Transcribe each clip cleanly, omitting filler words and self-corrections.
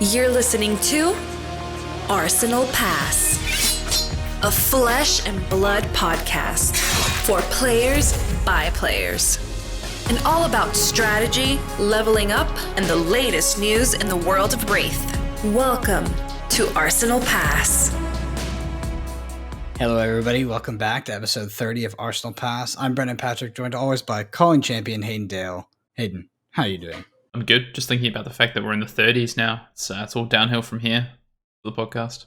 You're listening to Arsenal Pass, a flesh and blood podcast for players by players. And all about strategy, leveling up, and the latest news in the world of Rathe. Welcome to Arsenal Pass. Hello everybody, welcome back to episode 30 of Arsenal Pass. I'm Brendan Patrick, joined always by calling champion Hayden Dale. Hayden, how are you doing? I'm good. Just thinking about the fact that we're in the 30s now. It's all downhill from here for the podcast.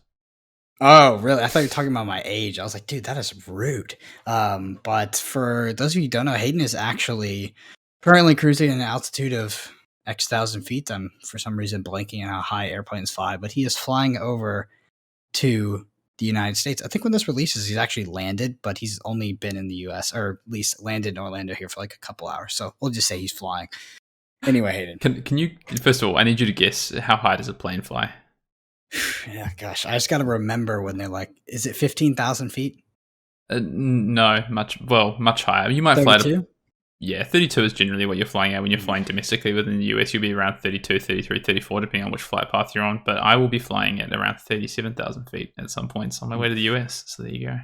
Oh, really? I thought you were talking about my age. I was like, dude, that is rude. But for those of you who don't know, Hayden is actually currently cruising at an altitude of X thousand feet. I'm, for some reason, blanking on how high airplanes fly, but he is flying over to the United States. I think when this releases, he's actually landed, but he's only been in the U.S., or at least landed in Orlando here for like a couple hours. So we'll just say he's flying. Anyway, Hayden. Can you, first of all, I need you to guess how high does a plane fly? Yeah, gosh, I just got to remember when they're like, is it 15,000 feet? No, much higher. You might 32? fly to... Yeah, 32 is generally what you're flying at when you're flying domestically within the US. You'll be around 32, 33, 34, depending on which flight path you're on. But I will be flying at around 37,000 feet at some points on my way to the US. So there you go.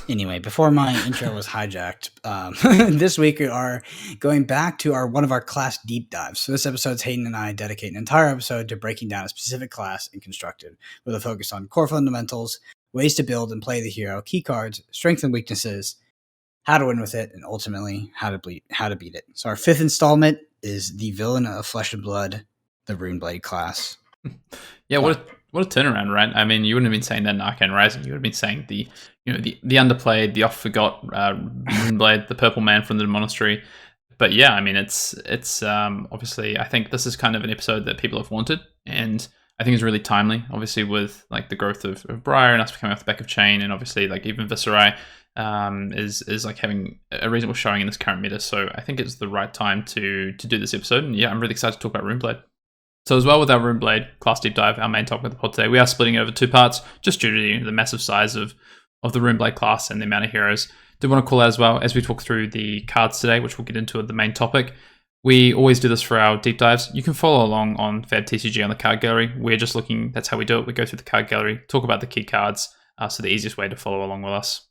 Anyway, before my intro was hijacked, this week we are going back to one of our class deep dives. So this episode, Hayden and I dedicate an entire episode to breaking down a specific class and constructed, with a focus on core fundamentals, ways to build and play the hero, key cards, strengths and weaknesses, how to win with it, and ultimately how to beat it. So our fifth installment is the villain of Flesh and Blood, the Runeblade class. Yeah, what a turnaround, right? I mean, you wouldn't have been saying that in Arcane Rising. You would have been saying the underplayed, the oft forgot Runeblade, the purple man from the monastery. But yeah, I mean, it's obviously, I think this is kind of an episode that people have wanted, and I think it's really timely. Obviously, with like the growth of Briar and us coming off the back of Chain, and obviously like even Viscerai is like having a reasonable showing in this current meta. So I think it's the right time to do this episode. And yeah, I'm really excited to talk about Runeblade. So as well with our Runeblade class deep dive, our main topic of the pod today, we are splitting it over two parts, just due to the massive size of the Runeblade class and the amount of heroes. Do want to call out as well, as we talk through the cards today, which we'll get into at the main topic. We always do this for our deep dives. You can follow along on FabTCG on the card gallery. We're just looking, that's how we do it. We go through the card gallery, talk about the key cards, so the easiest way to follow along with us.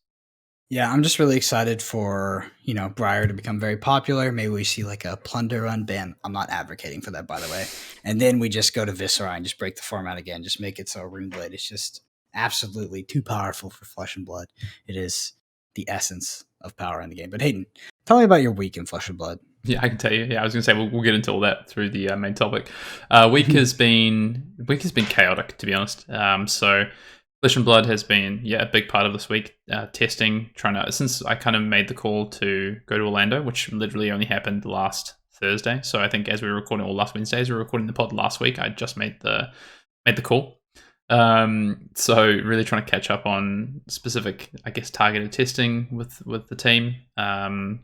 Yeah, I'm just really excited for, Briar to become very popular. Maybe we see like a plunder run ban. I'm not advocating for that, by the way. And then we just go to Viscerai and just break the format again. Just make it so Runeblade is just absolutely too powerful for Flesh and Blood. It is the essence of power in the game. But Hayden, tell me about your week in Flesh and Blood. Yeah, I can tell you. Yeah, I was going to say we'll get into all that through the main topic. Week has been chaotic, to be honest. So Flesh and Blood has been a big part of this week. Testing, since I kind of made the call to go to Orlando, which literally only happened last Thursday. So I think as we were recording, or last Wednesday, as we were recording the pod last week, I just made the call. So really trying to catch up on specific, I guess, targeted testing with the team. And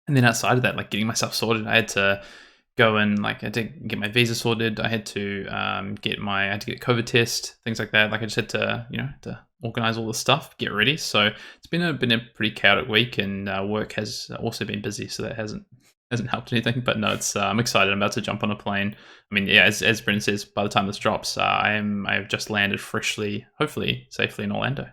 then outside of that, like getting myself sorted, I had to go and I had to get my visa sorted. I had to get a COVID test, things like that. Like I just had to, to organize all this stuff, get ready. So it's been a pretty chaotic week, and work has also been busy. So that hasn't helped anything. But no, I'm excited. I'm about to jump on a plane. I mean, yeah, as Brendan says, by the time this drops, I have just landed freshly, hopefully safely in Orlando.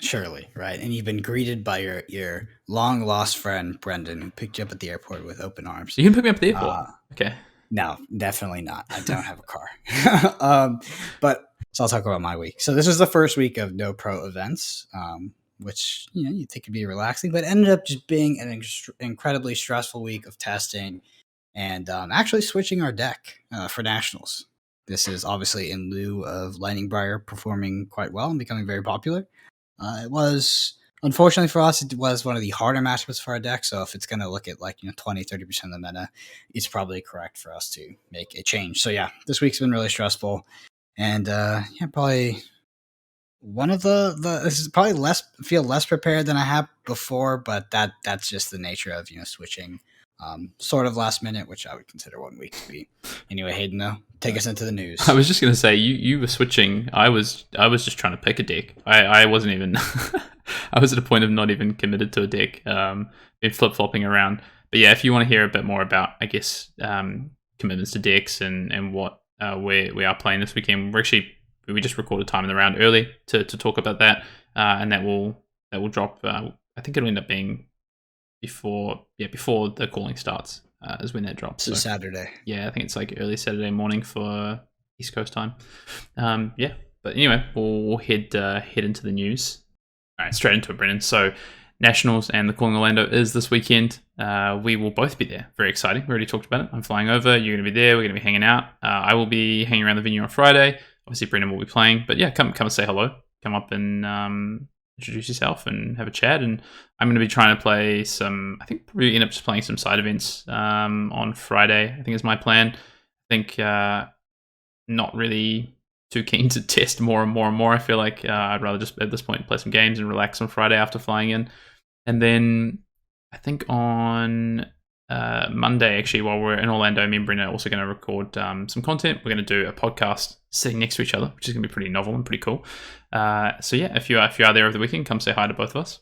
Surely, right? And you've been greeted by your long lost friend Brendan, who picked you up at the airport with open arms. You can pick me up at the airport. Okay. No, definitely not. I don't have a car. But so I'll talk about my week. So this was the first week of no pro events, which you'd think could be relaxing, but ended up just being an incredibly stressful week of testing and actually switching our deck for nationals. This is obviously in lieu of Lightning Briar performing quite well and becoming very popular. It was, unfortunately for us, it was one of the harder matchups for our deck. So if it's going to look at 20-30% of the meta, it's probably correct for us to make a change. So yeah, this week's been really stressful, and probably one of this is probably feel less prepared than I have before, but that's just the nature of switching sort of last minute, which I would consider 1 week to be. Anyway, Hayden, though, take us into the news. I was just going to say, you were switching. I was just trying to pick a deck. I wasn't even... I was at a point of not even committed to a deck, been flip-flopping around. But yeah, if you want to hear a bit more about, I guess, commitments to decks and what we are playing this weekend. We just recorded time in the round early to talk about that, and that will drop. I think it'll end up being before the calling starts is when that drops. So Saturday. Yeah, I think it's like early Saturday morning for East Coast time. But anyway, we'll head into the news. All right, straight into it, Brendan. So Nationals and the Calling Orlando is this weekend. We will both be there. Very exciting. We already talked about it. I'm flying over. You're going to be there. We're going to be hanging out. I will be hanging around the venue on Friday. Obviously, Brendan will be playing. But yeah, come and say hello. Come up and introduce yourself and have a chat. And I'm going to be trying to play some, I think probably end up just playing some side events on Friday, I think is my plan. I think not really too keen to test more and more. I feel like I'd rather just at this point play some games and relax on Friday after flying in. And then I think on Monday, actually, while we're in Orlando, me and Brendan are also going to record some content. We're going to do a podcast sitting next to each other, which is going to be pretty novel and pretty cool. So yeah, if you are there over the weekend, come say hi to both of us.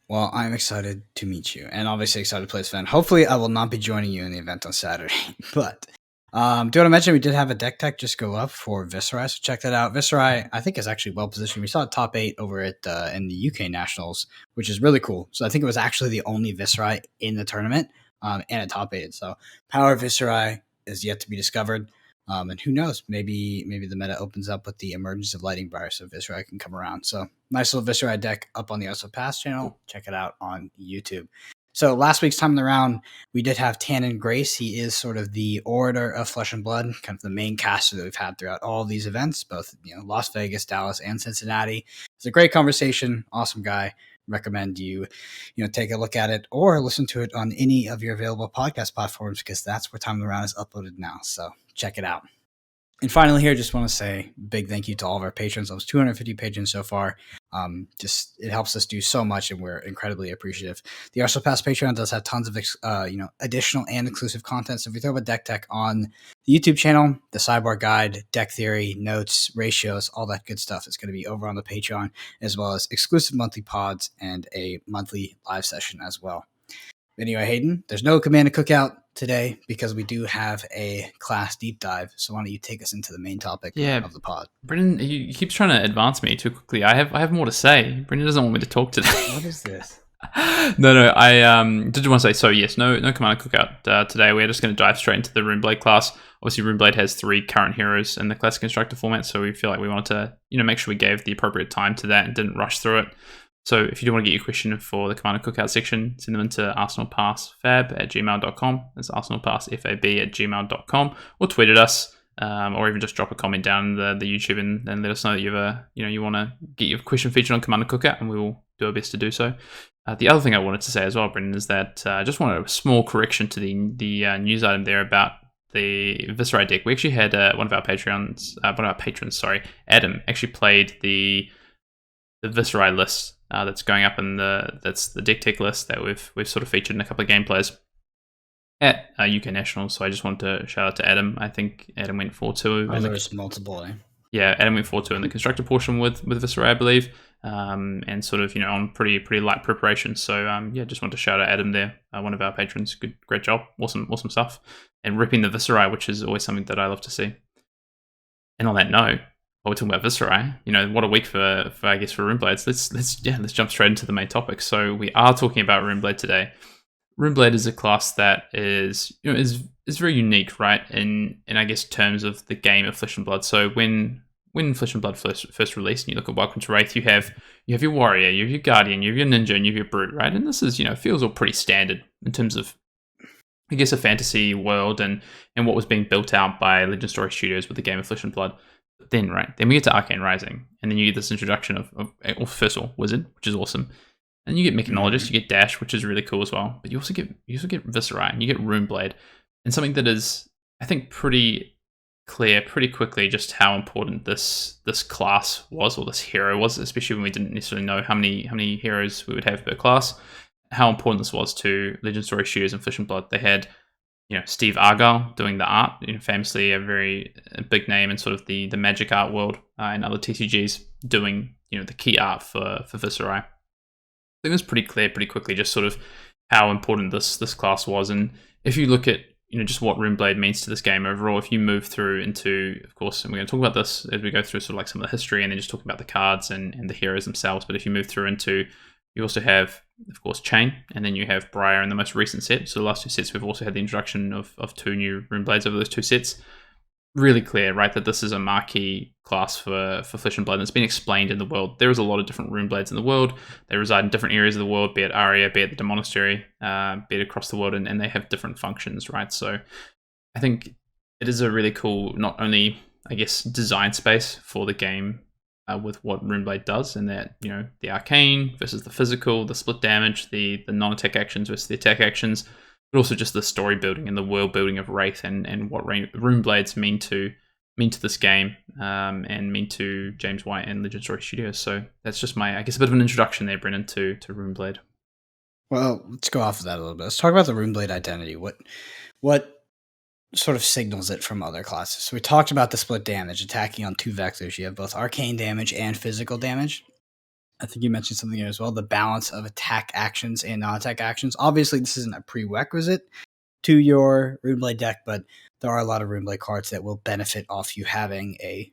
Well, I'm excited to meet you, and obviously excited to play this event. Hopefully, I will not be joining you in the event on Saturday, but do you want to mention we did have a deck tech just go up for Viserai, so check that out. Viserai, I think, is actually well positioned. We saw it top 8 over at in the UK Nationals, which is really cool. So I think it was actually the only Viserai in the tournament and a top 8. So power of Viserai is yet to be discovered. And who knows, maybe the meta opens up with the emergence of Lighting Briar, so Viserai can come around. So nice little Viserai deck up on the Also Pass channel. Check it out on YouTube. So last week's time in the round, we did have Tannen Grace. He is sort of the orator of Flesh and Blood, kind of the main caster that we've had throughout all of these events, both Las Vegas, Dallas, and Cincinnati. It's a great conversation. Awesome guy. Recommend you take a look at it or listen to it on any of your available podcast platforms, because that's where Time in the Round is uploaded now. So check it out. And finally here, just want to say big thank you to all of our patrons. Almost 250 patrons so far. It helps us do so much, and we're incredibly appreciative. The Arsenal Pass Patreon does have tons of additional and exclusive content. So if you throw a deck tech on the YouTube channel, the Cyborg Guide, deck theory, notes, ratios, all that good stuff is going to be over on the Patreon, as well as exclusive monthly pods and a monthly live session as well. Anyway, Hayden, there's no Command and Cookout today because we do have a class deep dive. So why don't you take us into the main topic of the pod? Brendan, he keeps trying to advance me too quickly. I have more to say. Brendan doesn't want me to talk today. What is this? No. I did want to say, so yes, no Command and Cookout today. We're just going to dive straight into the Runeblade class. Obviously, Runeblade has 3 current heroes in the Classic Constructor format, so we feel like we wanted to make sure we gave the appropriate time to that and didn't rush through it. So if you do want to get your question for the Command and Cookout section, send them into arsenalpassfab@gmail.com. That's arsenalpassfab@gmail.com, or tweet at us, or even just drop a comment down the YouTube and let us know that you want to get your question featured on Command and Cookout, and we will do our best to do so. The other thing I wanted to say as well, Brendan, is that I just wanted a small correction to the news item there about the Viserai deck. We actually had one of our patrons, Adam, actually played the Viserai list that's going up in that's the deck tech list that we've sort of featured in a couple of gameplays at UK Nationals. So I just wanted to shout out to Adam. I think Adam went 4-2. Oh, there's multiple. Yeah, Adam went 4-2 in the constructor portion with Viserai, I believe, and sort of on pretty light preparation. So just wanted to shout out Adam there, one of our patrons. Great job, awesome stuff, and ripping the Viserai, which is always something that I love to see. And on that note, while we're talking about Viserai, what a week for I guess for Runeblades. Let's jump straight into the main topic. So we are talking about Runeblade today. Runeblade is a class that is very unique, right? In I guess terms of the game of Flesh and Blood. So when Flesh and Blood first released, and you look at Welcome to Rathe, you have your warrior, you have your guardian, you have your ninja, and you have your brute, right? And this is feels all pretty standard in terms of, I guess, a fantasy world and what was being built out by Legend Story Studios with the game of Flesh and Blood. But then we get to Arcane Rising, and then you get this introduction of first of all, Wizard, which is awesome. And you get Mechanologist, you get Dash, which is really cool as well. But you also get Viserai, and you get Runeblade, and something that is, I think, pretty clear pretty quickly just how important this class was, or this hero was, especially when we didn't necessarily know how many heroes we would have per class. How important this was to Legend Story Studios and Flesh and Blood. They had Steve Argyle doing the art, famously a very big name in sort of the magic art world, and other TCGs doing the key art for Viserai. I think it was pretty clear pretty quickly just sort of how important this class was. And if you look at just what Runeblade means to this game overall. If you move through into, of course, and we're going to talk about this as we go through sort of like some of the history and then just talking about the cards and the heroes themselves. But if you move through into, you also have, of course, Chain, and then you have Briar in the most recent set. So the last 2 sets, we've also had the introduction of 2 new Runeblades over those 2 sets. Really clear, right, that this is a marquee class for Flesh and Blood, and it's been explained in the world. There is a lot of different Runeblades in the world. They reside in different areas of the world, be it Aria, be it the Monastery, be it across the world, and they have different functions, right? So I think it is a really cool, not only, I guess, design space for the game with what Runeblade does, and that, the arcane versus the physical, the split damage, the non-attack actions versus the attack actions, but also just the story building and the world building of Rathe and what Runeblades mean to this game and mean to James White and Legend Story Studios. So that's just my, I guess, a bit of an introduction there, Brendan, to Runeblade. Well, let's go off of that a little bit. Let's talk about the Runeblade identity. What sort of signals it from other classes? So we talked about the split damage, attacking on 2 vectors. You have both arcane damage and physical damage. I think you mentioned something here as well, the balance of attack actions and non-attack actions. Obviously, this isn't a prerequisite to your Runeblade deck, but there are a lot of Runeblade cards that will benefit off you having a,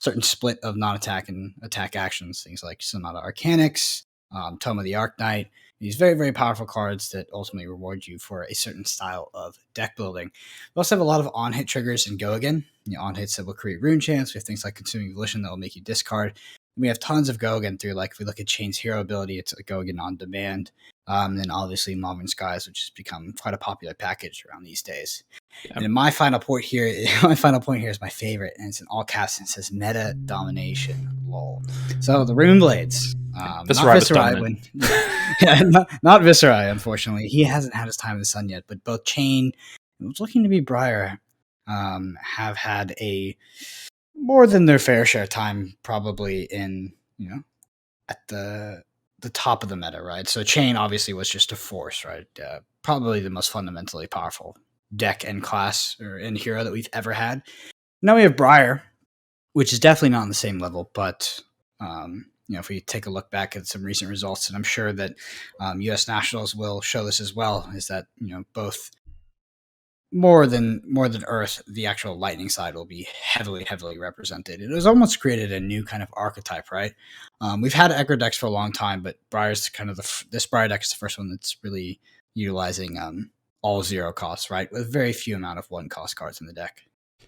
certain split of non-attack and attack actions. Things like Sonata Arcanix, Tome of the Arcanite. These very, very powerful cards that ultimately reward you for a certain style of deck building. We also have a lot of on-hit triggers and go again. On-hits that will create rune chance. We have things like Consuming Volition that will make you discard. We have tons of go again through, like if we look at Chain's hero ability, it's a go again on demand. And obviously Modern Skies, which has become quite a popular package around these days. Yep. And then my final point here is my favorite, and it's in all caps and it says meta domination. Lol. So the Runeblades. Not Viserai. Not Viserai, unfortunately. He hasn't had his time in the sun yet, but both Chain and what's looking to be Briar have had a more than their fair share time probably in, at the top of the meta, right? So Chain obviously was just a force, right? Probably the most fundamentally powerful deck and class and hero that we've ever had. Now we have Briar, which is definitely not on the same level, but if we take a look back at some recent results, and I'm sure that U.S. Nationals will show this as well, is that both more than Earth, the actual lightning side will be heavily represented. It has almost created a new kind of archetype, right? We've had aggro decks for a long time, but Briar's kind of this Briar deck is the first one that's really utilizing all 0 costs, right? With very few amount of 1 cost cards in the deck.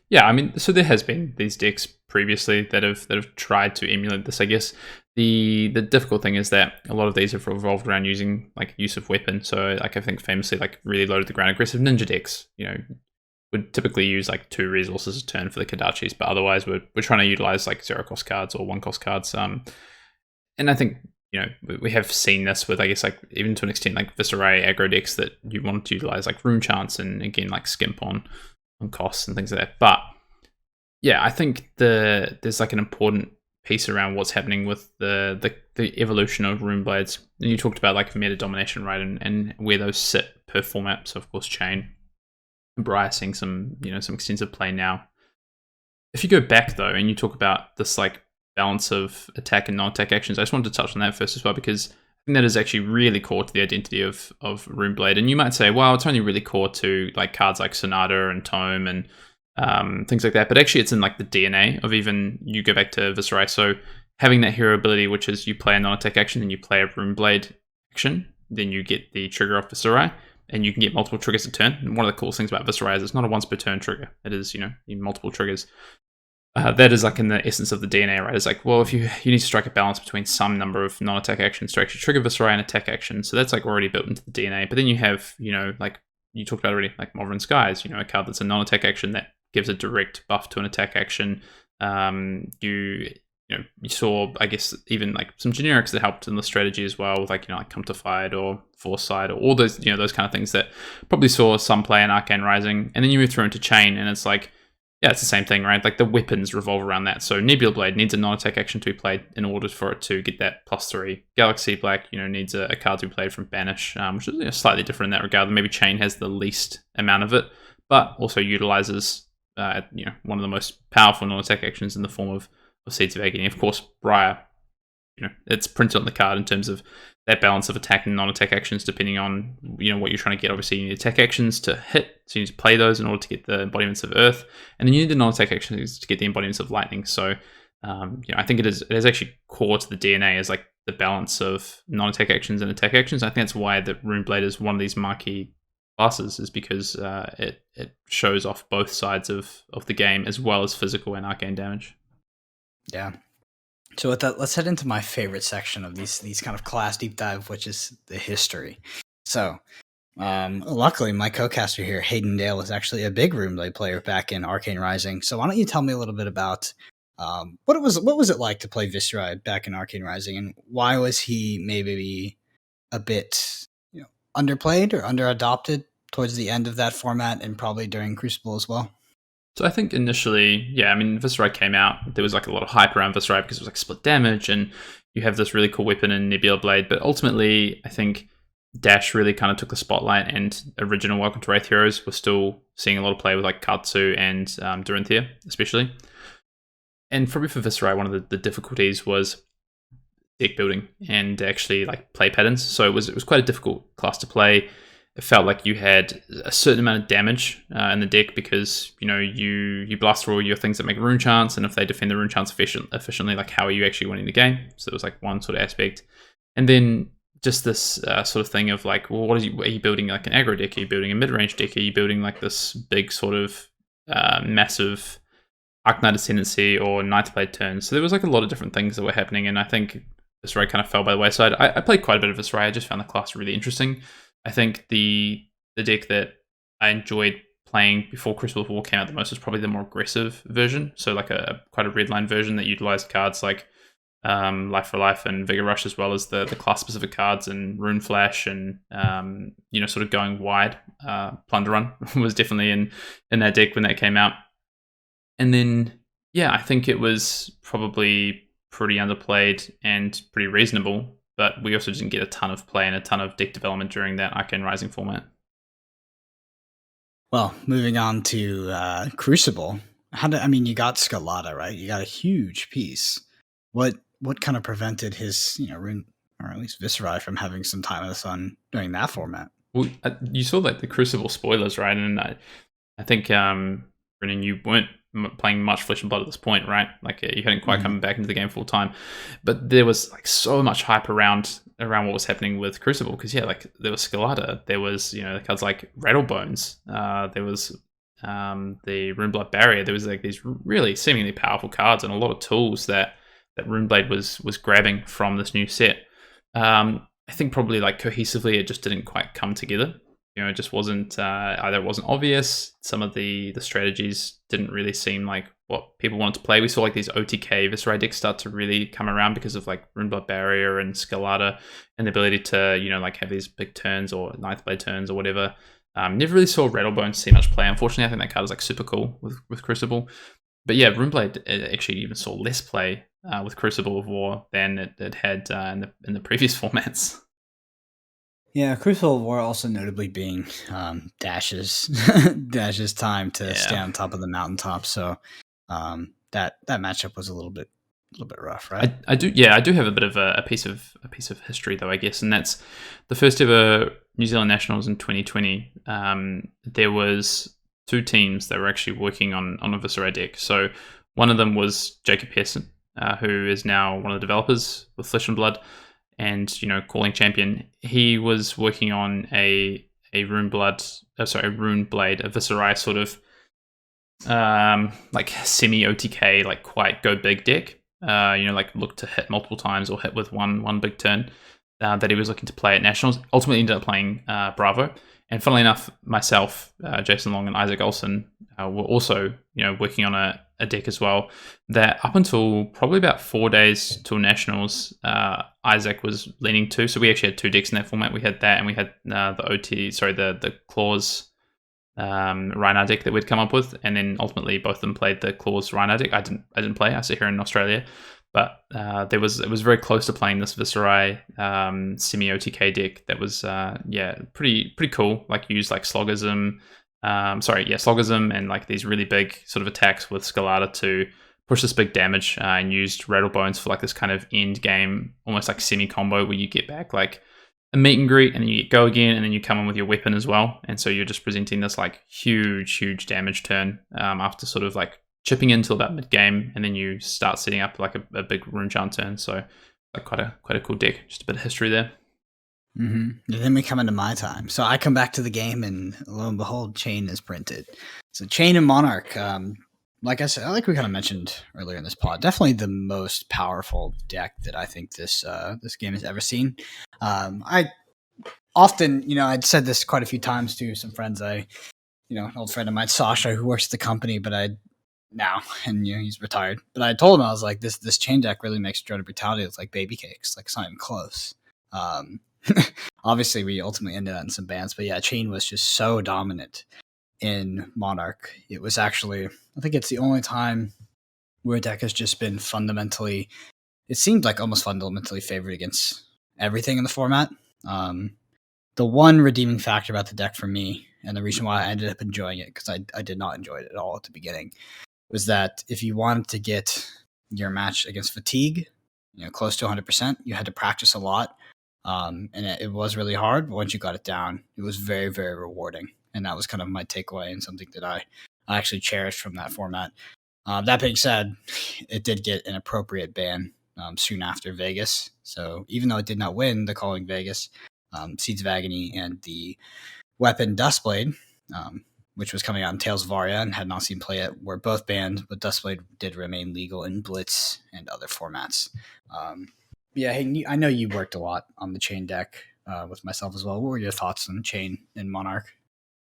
Yeah, I mean, so there has been these decks previously that have tried to emulate this. I guess the difficult thing is that a lot of these have revolved around using like use of weapon. So like I think famously like really low to the ground aggressive ninja decks, would typically use like 2 resources a turn for the Kadachis, but otherwise we're trying to utilize like 0 cost cards or 1 cost cards. And I think we have seen this with, I guess, like even to an extent like Viserai aggro decks that you want to utilize like rune chants and again like skimp on costs and things like that. But yeah, I think there's like an important piece around what's happening with the evolution of Runeblades. And you talked about like meta domination, right? And where those sit per format. So of course Chain and Briar seeing some extensive play now. If you go back though and you talk about this like balance of attack and non-attack actions, I just wanted to touch on that first as well, because I think that is actually really core to the identity of Runeblade. And you might say, well, it's only really core to like cards like Sonata and Tome and things like that. But actually it's in like the DNA of even, you go back to Viserai. So having that hero ability, which is you play a non-attack action and you play a Runeblade action, then you get the trigger off Viserai and you can get multiple triggers a turn. And one of the coolest things about Viserai is it's not a once per turn trigger. It is, multiple triggers. That is like in the essence of the DNA, right? It's like, well, if you need to strike a balance between some number of non-attack actions to actually trigger Viserai and attack action. So that's like already built into the DNA. But then you have, like you talked about already, like Modern Skies, a card that's a non-attack action that gives a direct buff to an attack action. You saw, I guess, even like some generics that helped in the strategy as well, with like Come to Fight or Foresight or all those, those kind of things that probably saw some play in Arcane Rising. And then you move through into Chain, and it's like, yeah, it's the same thing, right? Like the weapons revolve around that. So Nebula Blade needs a non-attack action to be played in order for it to get that +3. Galaxy Black, needs a card to be played from Banish, which is slightly different in that regard. Maybe Chain has the least amount of it, but also utilizes one of the most powerful non-attack actions in the form of Seeds of Agony. Of course, Briar it's printed on the card in terms of that balance of attack and non-attack actions, depending on what you're trying to get. Obviously, you need attack actions to hit, so you need to play those in order to get the embodiments of Earth, and then you need the non-attack actions to get the embodiments of Lightning. So, I think it is actually core to the DNA as like the balance of non-attack actions and attack actions. I think that's why the Runeblade is one of these marquee classes, is because it shows off both sides of the game, as well as physical and arcane damage. Yeah. So with that, let's head into my favorite section of these kind of class deep dive, which is the history. So, luckily, my co-caster here, Hayden Dale, is actually a big Runeblade player back in Arcane Rising. So why don't you tell me a little bit about what was it like to play Viserai back in Arcane Rising, and why was he maybe a bit underplayed or underadopted towards the end of that format, and probably during Crucible as well? So I think initially, Viserai came out. There was like a lot of hype around Viserai because it was like split damage, and you have this really cool weapon in Nebula Blade. But ultimately, I think Dash really kind of took the spotlight, and original Welcome to Rathe heroes were still seeing a lot of play with like Katsu and Durinthia, especially. And probably for Viserai, one of the difficulties was deck building and actually like play patterns. So it was quite a difficult class to play. It felt like you had a certain amount of damage in the deck because you blast through all your things that make rune chants, and if they defend the rune chants efficiently, like how are you actually winning the game? So it was like one sort of aspect, and then just this sort of thing of like, well, are you building like an aggro deck? Are you building a mid range deck? Are you building like this big sort of massive Arcanite Ascendancy or Ninth Blade turns? So there was like a lot of different things that were happening, and I think Viserai kind of fell by the wayside. I played quite a bit of Viserai. I just found the class really interesting. I think the deck that I enjoyed playing before Crucible of War came out the most was probably the more aggressive version. So like quite a redline version that utilized cards like Life for Life and Vigor Rush, as well as the class specific cards and Rune Flash, and sort of going wide. Plunder Run was definitely in that deck when that came out. And then I think it was probably pretty underplayed and pretty reasonable. But we also didn't get a ton of play and a ton of deck development during that Arcane Rising format. Well, moving on to Crucible, you got Scalata, right? You got a huge piece. What kind of prevented his, Rune, or at least Viserai, from having some time in the sun during that format? Well, you saw like the Crucible spoilers, right? And I think, Brendan, you weren't playing much Flesh and Blood at this point, right? Like you hadn't quite come back into the game full time, but there was like so much hype around what was happening with Crucible, because like there was Scalata, there was the cards like Rattlebones, there was the Runeblood Barrier. There was like these really seemingly powerful cards and a lot of tools that Runeblade was grabbing from this new set. I think probably like cohesively it just didn't quite come together. It just wasn't either. It wasn't obvious. Some of the strategies didn't really seem like what people wanted to play. We saw like these OTK Viserai decks start to really come around because of like Runeblood Barrier and Scalata and the ability to like have these big turns or Ninth Blade turns or whatever. Never really saw Rattlebones see much play. Unfortunately, I think that card is like super cool with Crucible. But Runeblade actually even saw less play with Crucible of War than it had in the previous formats. Yeah, Crucible of War also notably being Dash's time to stay on top of the mountaintop. So that matchup was a little bit rough, right? I do have a bit of a piece of history though, I guess, and that's the first ever New Zealand Nationals in 2020. There was two teams that were actually working on a Viserai deck. So one of them was Jacob Pearson, who is now one of the developers with Flesh and Blood, and calling champion. He was working on a Runeblade, a Viserai sort of like semi OTK, like quite go big deck. Like look to hit multiple times or hit with one big turn. That he was looking to play at Nationals. Ultimately ended up playing Bravo. And funnily enough, myself, Jason Long, and Isaac Olsen were also working on a deck as well. That up until probably about 4 days till Nationals, Isaac was leaning to. So we actually had two decks in that format. We had that, and we had the Claws Rhinar deck that we'd come up with, and then ultimately both of them played the Claws Rhinar deck. I didn't play. I sit here in Australia. But it was very close to playing this Viserai semi OTK deck that was pretty cool. Like used like Sloggism and like these really big sort of attacks with Scalata to push this big damage and used Rattlebones for like this kind of end game, almost like semi combo where you get back like a meet and greet and then you go again and then you come in with your weapon as well. And so you're just presenting this like huge damage turn after sort of like chipping in till about mid game, and then you start setting up like a big rune chant turn. So like quite a cool deck. Just a bit of history there. Mm-hmm. And then we come into my time. So I come back to the game, and lo and behold, Chain is printed. So Chain and Monarch, like I said, like we kind of mentioned earlier in this pod, definitely the most powerful deck that I think this game has ever seen. I often, I'd said this quite a few times to some friends. An old friend of mine, Sasha, who works at the company, and he's retired. But I told him, I was like, this Chain deck really makes Drone of Brutality look like baby cakes. Like, it's not even close. Obviously, we ultimately ended up in some bans, but yeah, Chain was just so dominant in Monarch. It was actually, I think it's the only time where a deck has just been fundamentally, it seemed like almost fundamentally favored against everything in the format. The one redeeming factor about the deck for me, and the reason why I ended up enjoying it, because I did not enjoy it at all at the beginning, was that if you wanted to get your match against Fatigue, close to 100%, you had to practice a lot. And it was really hard, but once you got it down, it was very, very rewarding. And that was kind of my takeaway and something that I actually cherished from that format. That being said, it did get an appropriate ban soon after Vegas. So even though it did not win the Calling Vegas, Seeds of Agony and the weapon Dustblade, which was coming out in Tales of Aria and had not seen play yet, were both banned, but Dustblade did remain legal in Blitz and other formats. Yeah, hey, I know you worked a lot on the Chain deck with myself as well. What were your thoughts on Chain and Monarch?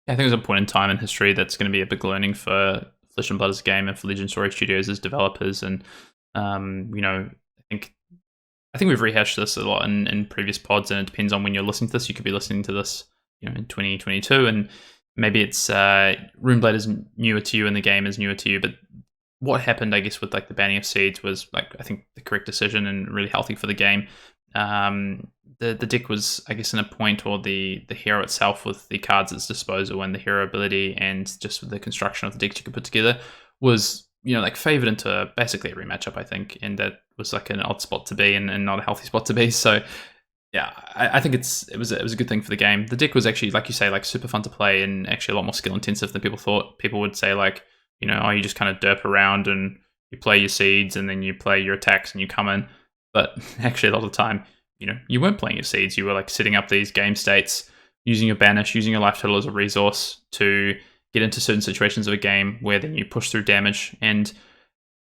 I think there's a point in time in history that's going to be a big learning for Flesh and Blood as a game and for Legend Story Studios as developers. And I think we've rehashed this a lot in previous pods, and it depends on when you're listening to this. You could be listening to this, in 2022, and maybe it's Runeblade is newer to you and the game is newer to you, but what happened, I guess, with like the banning of seeds was like, I think, the correct decision and really healthy for the game. The deck was, I guess, in a point, or the hero itself with the cards at its disposal and the hero ability and just with the construction of the decks you could put together was, like favored into basically every matchup, I think. And that was like an odd spot to be and not a healthy spot to be. So yeah, I think it was a good thing for the game. The deck was actually, like you say, like super fun to play and actually a lot more skill intensive than people thought. People would say like, you just kind of derp around and you play your seeds and then you play your attacks and you come in. But actually a lot of the time, you weren't playing your seeds. You were like setting up these game states, using your banish, using your life total as a resource to get into certain situations of a game where then you push through damage. And,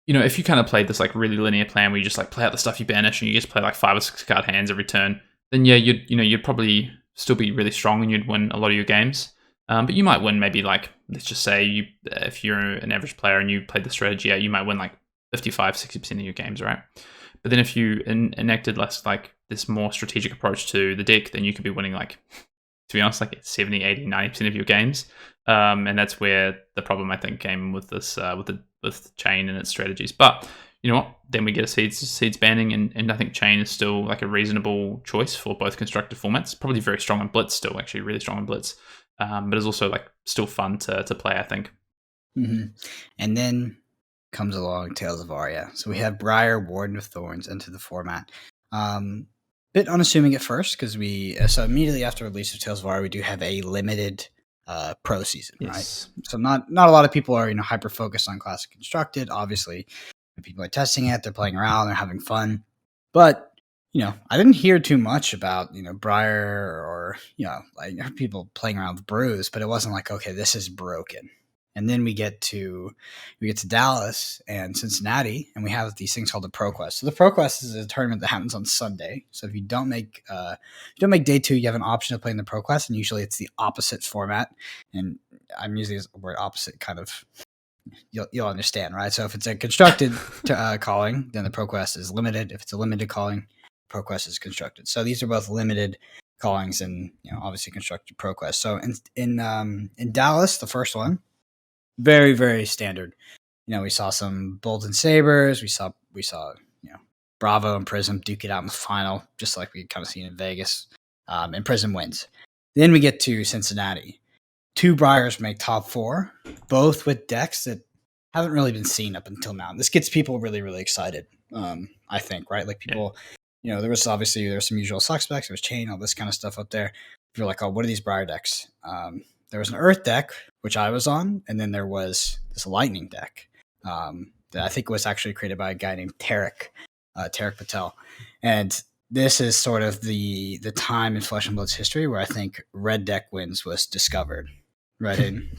if you kind of played this like really linear plan where you just like play out the stuff you banish and you just play like 5 or 6 card hands every turn, then yeah, you'd probably still be really strong and you'd win a lot of your games. But you might win maybe like, let's just say if you're an average player and you played the strategy out, you might win like 55-60% of your games, right? But then if you enacted less like this more strategic approach to the deck, then you could be winning like, to be honest, like 70, 80, 90% of your games. And that's where the problem, I think, came with this, with Chain and its strategies. But you know what? Then we get a seeds banning, and I think Chain is still like a reasonable choice for both constructed formats. Probably very strong on Blitz, still actually really strong on Blitz. But it's also like still fun to play, I think. Mm-hmm. And then comes along Tales of Aria. So we have Briar, Warden of Thorns into the format. Bit unassuming at first because so immediately after release of Tales of Aria, we do have a limited pro season, yes. Right? So not a lot of people are hyper focused on Classic Constructed. Obviously, people are testing it, they're playing around, they're having fun. But I didn't hear too much about Briar or like people playing around with Brews, but it wasn't like, okay, this is broken. And then we get to Dallas and Cincinnati, and we have these things called the ProQuest. So the ProQuest is a tournament that happens on Sunday. So if you don't make day 2, you have an option of playing the ProQuest, and usually it's the opposite format. And I'm using the word opposite kind of. You'll understand, right? So if it's a constructed calling, then the ProQuest is limited. If it's a limited calling, ProQuest is constructed. So these are both limited callings and obviously constructed ProQuest. So in Dallas, the first one, very, very standard. We saw some Bolt and Sabers. We saw Bravo and Prism duke it out in the final, just like we kind of seen in Vegas. And Prism wins. Then we get to Cincinnati. 2 Briars make top 4, both with decks that haven't really been seen up until now. This gets people really, really excited. I think, right? Like people, there was some usual suspects. There was chain, all this kind of stuff up there. You're like, oh, what are these Briar decks? There was an Earth deck, which I was on, and then there was this Lightning deck that I think was actually created by a guy named Tarek Patel. And this is sort of the time in Flesh and Blood's history where I think Red Deck Wins was discovered. Right, Hayden?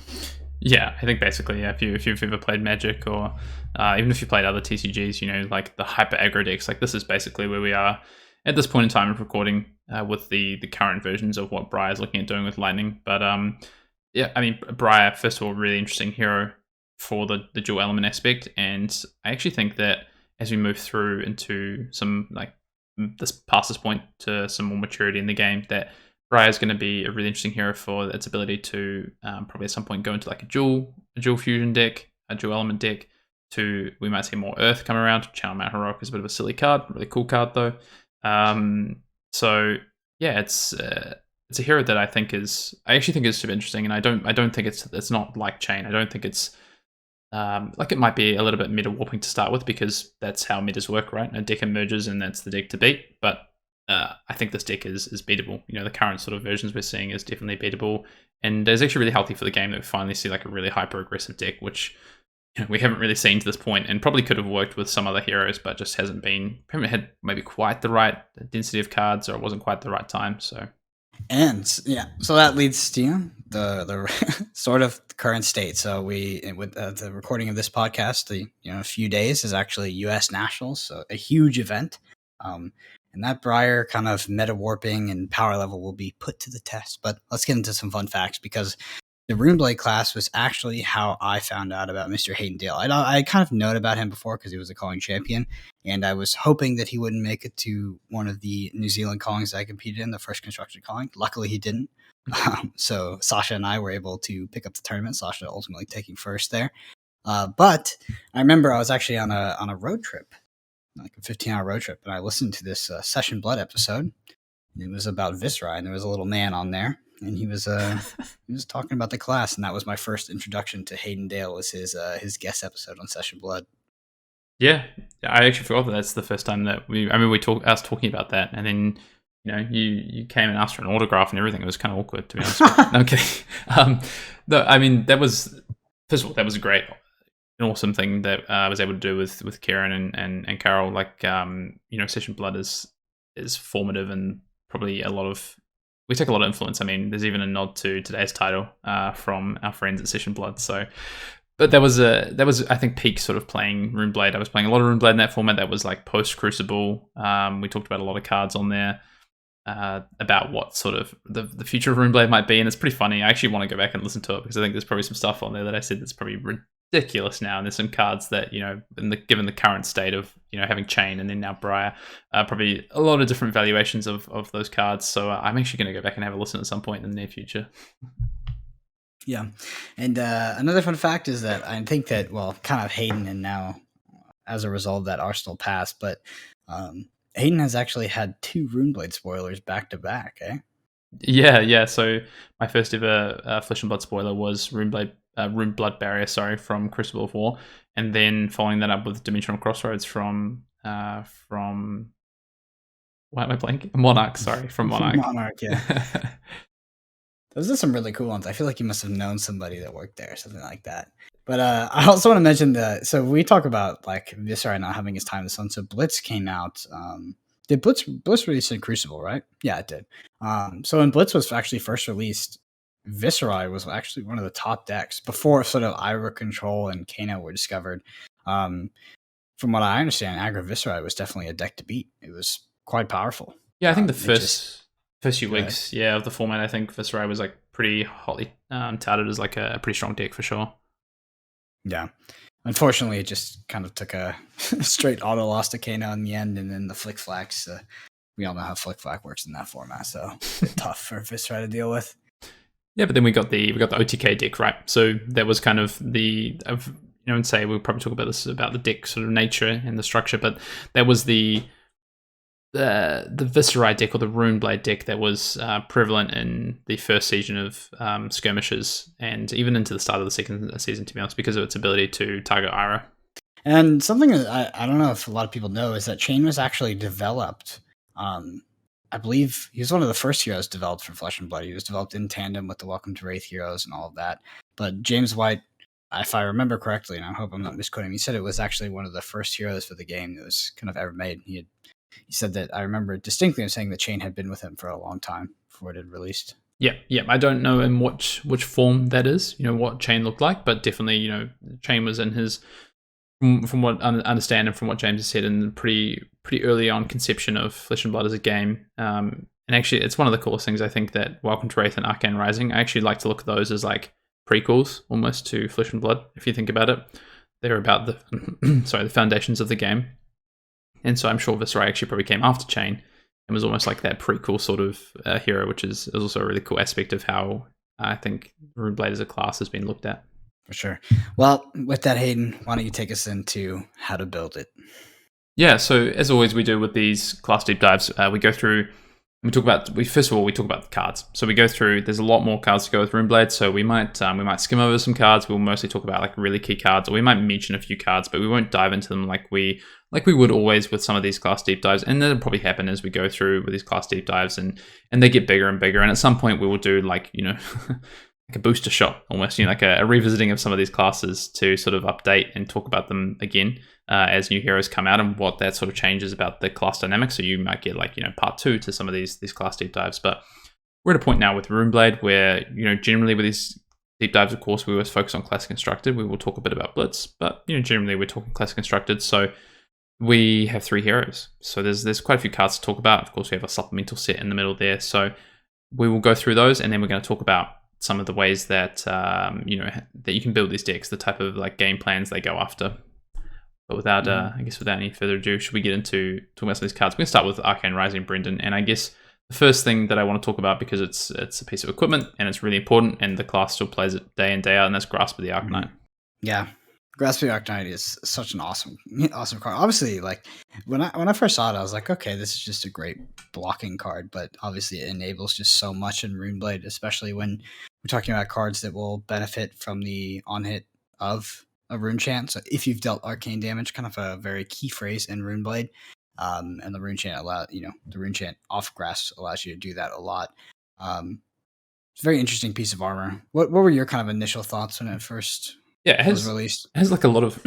Yeah, I think basically, if you've ever played Magic or even if you played other TCGs, like the hyper aggro decks, like this is basically where we are at this point in time of recording with the current versions of what Briar's looking at doing with Lightning. But Briar, first of all, really interesting hero for the dual element aspect, and I actually think that as we move through into some past this point to some more maturity in the game, that Briar is going to be a really interesting hero for its ability to probably at some point go into like a dual fusion deck, a dual element deck. We might see more Earth come around. Channel Mount Heroic is a bit of a silly card, really cool card though. So yeah, it's a hero that I actually think is super interesting, and I don't think it's not like Chain. I don't think it's it might be a little bit meta warping to start with, because that's how metas work, right? A deck emerges and that's the deck to beat. But I think this deck is beatable. The current sort of versions we're seeing is definitely beatable, and it's actually really healthy for the game that we finally see like a really hyper aggressive deck, which we haven't really seen to this point, and probably could have worked with some other heroes, but just haven't had maybe quite the right density of cards, or it wasn't quite the right time. So that leads to the sort of current state. So with the recording of this podcast, a few days is actually U.S. Nationals, so a huge event. And that Briar kind of meta warping and power level will be put to the test. But let's get into some fun facts, because the Runeblade class was actually how I found out about Mr. Hayden Dale. I kind of known about him before because he was a calling champion, and I was hoping that he wouldn't make it to one of the New Zealand callings that I competed in, the first construction calling. Luckily, he didn't. So Sasha and I were able to pick up the tournament, Sasha ultimately taking first there. But I remember I was actually on a road trip, like a 15-hour road trip, and I listened to this Session Blood episode. It was about Viscera, and there was a little man on there, and he was talking about the class, and that was my first introduction to Hayden Dale, was his guest episode on Session Blood. Yeah, I actually forgot that's the first time that I was talking about that, and then you came and asked for an autograph and everything. It was kind of awkward, to be honest. No, I'm kidding. That was, first of all, that was great. An awesome thing that I was able to do with Kieran and Carol. Session Blood is formative, and probably we take a lot of influence. There's even a nod to today's title from our friends at Session Blood. So, but that was I think peak sort of playing Runeblade. I was playing a lot of Runeblade in that format. That was like post Crucible. We talked about a lot of cards on there. About what sort of the future of Runeblade might be, and it's pretty funny. I actually want to go back and listen to it, because I think there's probably some stuff on there that I said that's probably ridiculous now, and there's some cards that given the current state of having Chain and then now Briar, probably a lot of different valuations of those cards. So I'm actually going to go back and have a listen at some point in the near future. Yeah, and another fun fact is that I think that kind of Hayden, and now as a result of that Arsenal pass, but Hayden has actually had 2 Runeblade spoilers back to back, eh? Yeah. So my first ever Flesh and Blood spoiler was Runeblood Barrier, from Crucible of War, and then following that up with Dimensional Crossroads from why am I blanking? Monarch, from Monarch. Monarch, yeah. Those are some really cool ones. I feel like you must have known somebody that worked there, something like that. But I also want to mention so we talk about like Viscera not having his time in the sun. So Blitz came out. Did Blitz release in Crucible, right? Yeah, it did. So when Blitz was actually first released, Viscera was actually one of the top decks before sort of Ira Control and Kano were discovered. From what I understand, Aggro Viscera was definitely a deck to beat. It was quite powerful. Yeah, I think the first few weeks, of the format, I think Viscera was like pretty hotly touted as like a pretty strong deck for sure. Yeah. Unfortunately, it just kind of took a straight auto loss to Kano in the end, and then the Flick Flax. We all know how Flick Flack works in that format, so it's tough for Viscera to deal with. Yeah, but then we got the OTK deck, right? So that was kind of and say we'll probably talk about this about the deck sort of nature and the structure, but that was the the Viserai deck or the Runeblade deck that was prevalent in the first season of skirmishes and even into the start of the second season, to be honest, because of its ability to target Ira. And something that I don't know if a lot of people know is that Chain was actually developed. I believe he was one of the first heroes developed for Flesh and Blood. He was developed in tandem with the Welcome to Rathe heroes and all of that. But James White, if I remember correctly, and I hope I'm not misquoting, he said it was actually one of the first heroes for the game that was kind of ever made. He said that I remember distinctly him saying that Chain had been with him for a long time before it had released. Yeah. I don't know in which form that is, what Chain looked like, but definitely, Chain was in his, from what I understand and from what James has said, in pretty early on conception of Flesh and Blood as a game. And actually, it's one of the coolest things, I think, that Welcome to Rathe and Arcane Rising, I actually like to look at those as like prequels almost to Flesh and Blood, if you think about it. They're about the foundations of the game. And so I'm sure Viserai actually probably came after Chain and was almost like that prequel sort of hero, which is also a really cool aspect of how I think Runeblade as a class has been looked at. For sure. Well, with that, Hayden, why don't you take us into how to build it? Yeah, so as always we do with these class deep dives, we go through and we talk about the cards. So we go through, there's a lot more cards to go with Runeblade, so we might skim over some cards. We'll mostly talk about like really key cards, or we might mention a few cards, but we won't dive into them like we would always with some of these class deep dives. And that'll probably happen as we go through with these class deep dives, and they get bigger and bigger. And at some point we will do like, like a booster shot almost, like a revisiting of some of these classes to sort of update and talk about them again as new heroes come out and what that sort of changes about the class dynamics. So you might get like, part 2 to some of these class deep dives. But we're at a point now with Runeblade where, generally with these deep dives, of course, we always focus on Classic Constructed. We will talk a bit about Blitz, but, generally we're talking Classic Constructed. So we have 3 heroes. So there's quite a few cards to talk about. Of course, we have a supplemental set in the middle there. So we will go through those, and then we're going to talk about some of the ways that that you can build these decks, the type of like game plans they go after. But without any further ado, should we get into talking about some of these cards? We're going to start with Arcane Rising, Brendan, and I guess the first thing that I want to talk about, because it's a piece of equipment and it's really important, and the class still plays it day in day out, and that's Grasp of the Arcanite. Yeah, Grasp of the Arcanite is such an awesome card. Obviously, like when I first saw it, I was like, okay, this is just a great blocking card, but obviously it enables just so much in Runeblade, especially when we're talking about cards that will benefit from the on hit of a rune chant. So if you've dealt arcane damage, kind of a very key phrase in Runeblade, and the rune chant the rune chant off Grasp allows you to do that a lot. It's a very interesting piece of armor. What were your kind of initial thoughts when it first was released? It has like a lot of,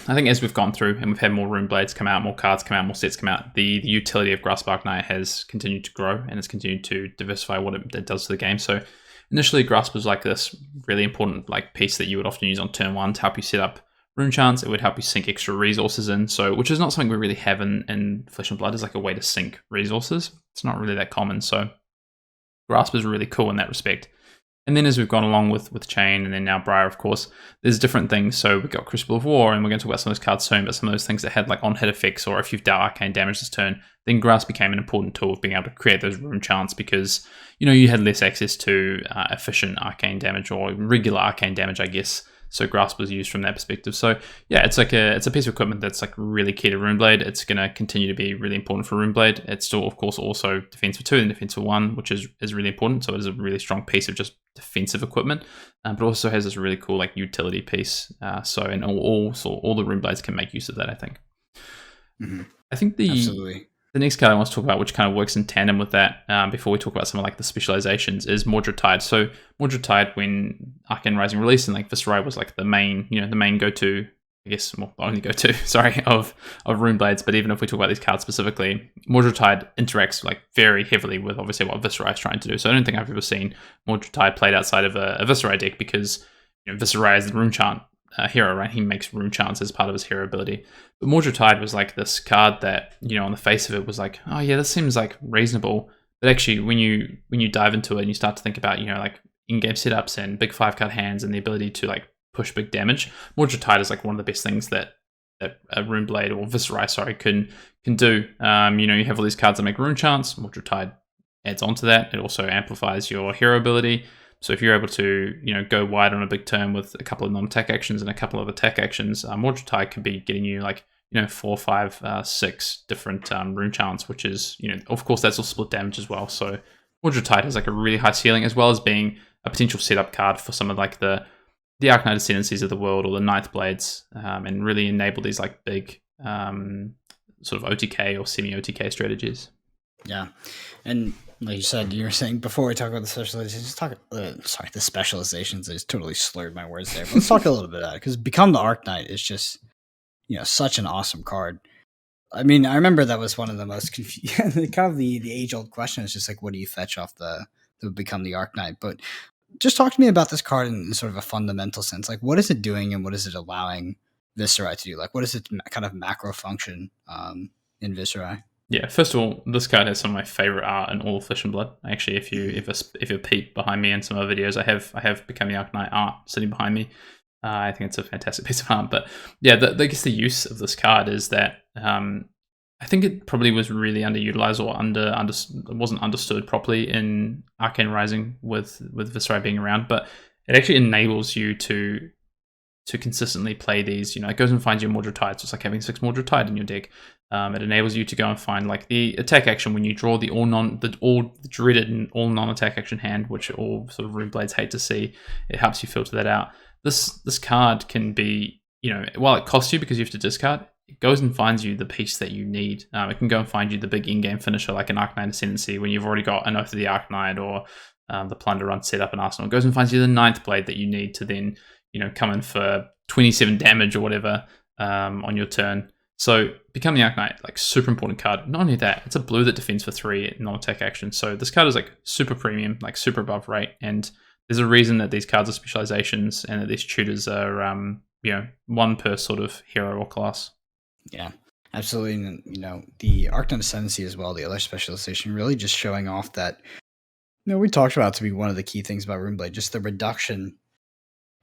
I think as we've gone through and we've had more Runeblades come out, more cards come out, more sets come out, the utility of Grasp of Arcanite has continued to grow, and it's continued to diversify what it does to the game. So initially, Grasp was like this really important like piece that you would often use on turn 1 to help you set up rune chants. It would help you sink extra resources in, so which is not something we really have in Flesh and Blood, is like a way to sink resources. It's not really that common, so Grasp is really cool in that respect. And then as we've gone along with Chain and then now Briar, of course, there's different things. So we've got Crucible of War, and we're going to talk about some of those cards soon, but some of those things that had like on-hit effects, or if you've dealt arcane damage this turn, then Grasp became an important tool of being able to create those rune chants, because, you had less access to efficient arcane damage or regular arcane damage, I guess. So Grasp was used from that perspective. So yeah, it's a piece of equipment that's like really key to Runeblade. It's going to continue to be really important for Runeblade. It's still, of course, also defense for 2 and defense for 1, which is really important. So it is a really strong piece of just defensive equipment, but also has this really cool like utility piece. So all the Runeblades can make use of that, I think. Mm-hmm. I think Absolutely. The next card I want to talk about, which kind of works in tandem with that, before we talk about some of like the specializations, is Mordred Tide. So Mordred Tide, when Arcane Rising released, and like Viserai was like the main go-to, I guess, well, only go-to, sorry, of Runeblades. But even if we talk about these cards specifically, Mordred Tide interacts like very heavily with obviously what Viserai is trying to do. So I don't think I've ever seen Mordred Tide played outside of a Viserai deck, because Viserai is the rune chant hero, right? He makes rune chants as part of his hero ability. But Mordred Tide was like this card that, on the face of it was like, oh yeah, this seems like reasonable. But actually, when you dive into it and you start to think about, like in-game setups and big 5-card hands and the ability to like push big damage, Mordred Tide is like one of the best things that a Runeblade or Viserai, can do. You have all these cards that make rune chants. Mordred Tide adds on to that. It also amplifies your hero ability. So if you're able to, go wide on a big turn with a couple of non-attack actions and a couple of attack actions, Mordred Tide could be getting you like 4, 5, 6 different rune chants, which is, of course, that's all split damage as well. So Mordred Tide has like a really high ceiling, as well as being a potential setup card for some of like the Arknight Ascendancies of the world or the Ninth Blades, and really enable these like big sort of OTK or semi-OTK strategies. Yeah, and like you were saying before we talk about the specializations, the specializations. I just totally slurred my words there. But let's talk a little bit about it, because Become the Arknight is just, such an awesome card. I mean, I remember that was one of the most kind of the age-old question is just like, what do you fetch off the Become the Arknight? But just talk to me about this card in sort of a fundamental sense. Like, what is it doing and what is it allowing Viserai to do? Like, what is its kind of macro function in Viserai? Yeah, first of all, this card has some of my favorite art in all of Flesh and Blood. Actually, if you peep behind me in some other videos, I have Become the Arknight art sitting behind me. I think it's a fantastic piece of art. But yeah, I guess the use of this card is that I think it probably was really underutilized or wasn't understood properly in Arcane Rising with Viserai being around. But it actually enables you to consistently play these. It goes and finds your Mordred Tide. So it's like having 6 Mordred Tide in your deck. It enables you to go and find like the attack action when you draw the dreaded and all non-attack action hand, which all sort of Runeblades hate to see. It helps you filter that out. This card can be, while it costs you because you have to discard, it goes and finds you the piece that you need. It can go and find you the big in-game finisher like an Arknight Ascendancy when you've already got an Oath of the Arknight or the Plunder Run set up in Arsenal. It goes and finds you the 9th Blade that you need to then, come in for 27 damage or whatever on your turn. So Become the Arknight, like super important card. Not only that, it's a blue that defends for 3 non-attack action. So this card is like super premium, like super above rate. And there's a reason that these cards are specializations and that these tutors are, one per sort of hero or class. Yeah, absolutely. And, the Arknight Ascendancy as well, the other specialization, really just showing off that, we talked about to be one of the key things about Runeblade, just the reduction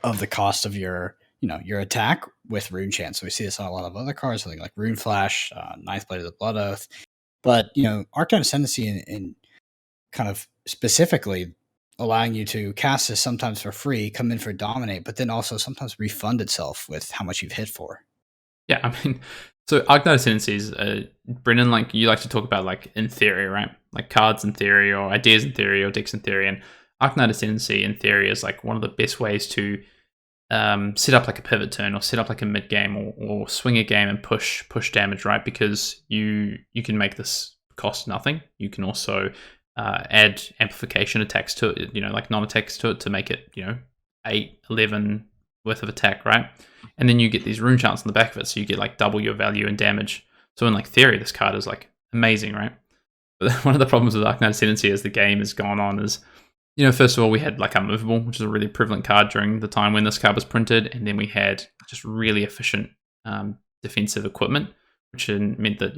of the cost of your attack with Rune Chant. So we see this on a lot of other cards, something like Rune Flash, Ninth Blade of the Blood Oath. But, Arknight Ascendancy in kind of specifically allowing you to cast this sometimes for free, come in for Dominate, but then also sometimes refund itself with how much you've hit for. Yeah, I mean, so Arknight Ascendancies, Brendan, like you like to talk about like in theory, right? Like cards in theory or ideas in theory or decks in theory. And Arknight Ascendancy in theory is like one of the best ways to set up like a pivot turn or set up like a mid game or swing a game and push damage, right? Because you can make this cost nothing. You can also add amplification attacks to it, like non-attacks to it to make it, 8, 11 worth of attack, right? And then you get these rune chants on the back of it, so you get like double your value and damage. So in like theory, this card is like amazing, right? But one of the problems with Arknight Ascendancy as the game has gone on is, first of all, we had like Unmovable, which is a really prevalent card during the time when this card was printed, and then we had just really efficient defensive equipment, which meant that,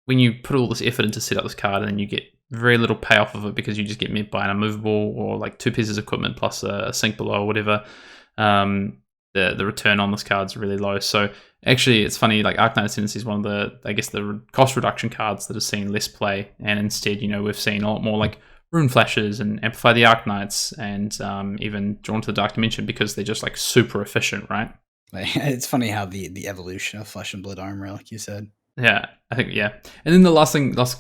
when you put all this effort into set up this card and then you get very little payoff of it because you just get met by an Unmovable or like 2 pieces of equipment plus a sink below or whatever, the return on this card is really low. So actually, it's funny, like Arknight Ascendancy is one of the cost reduction cards that has seen less play, and instead, we've seen a lot more like Rune Flashes and Amplify the Arknights and even Drawn to the Dark Dimension because they're just like super efficient, right? It's funny how the evolution of Flesh and Blood armor, like you said. Yeah, I think, yeah. And then the last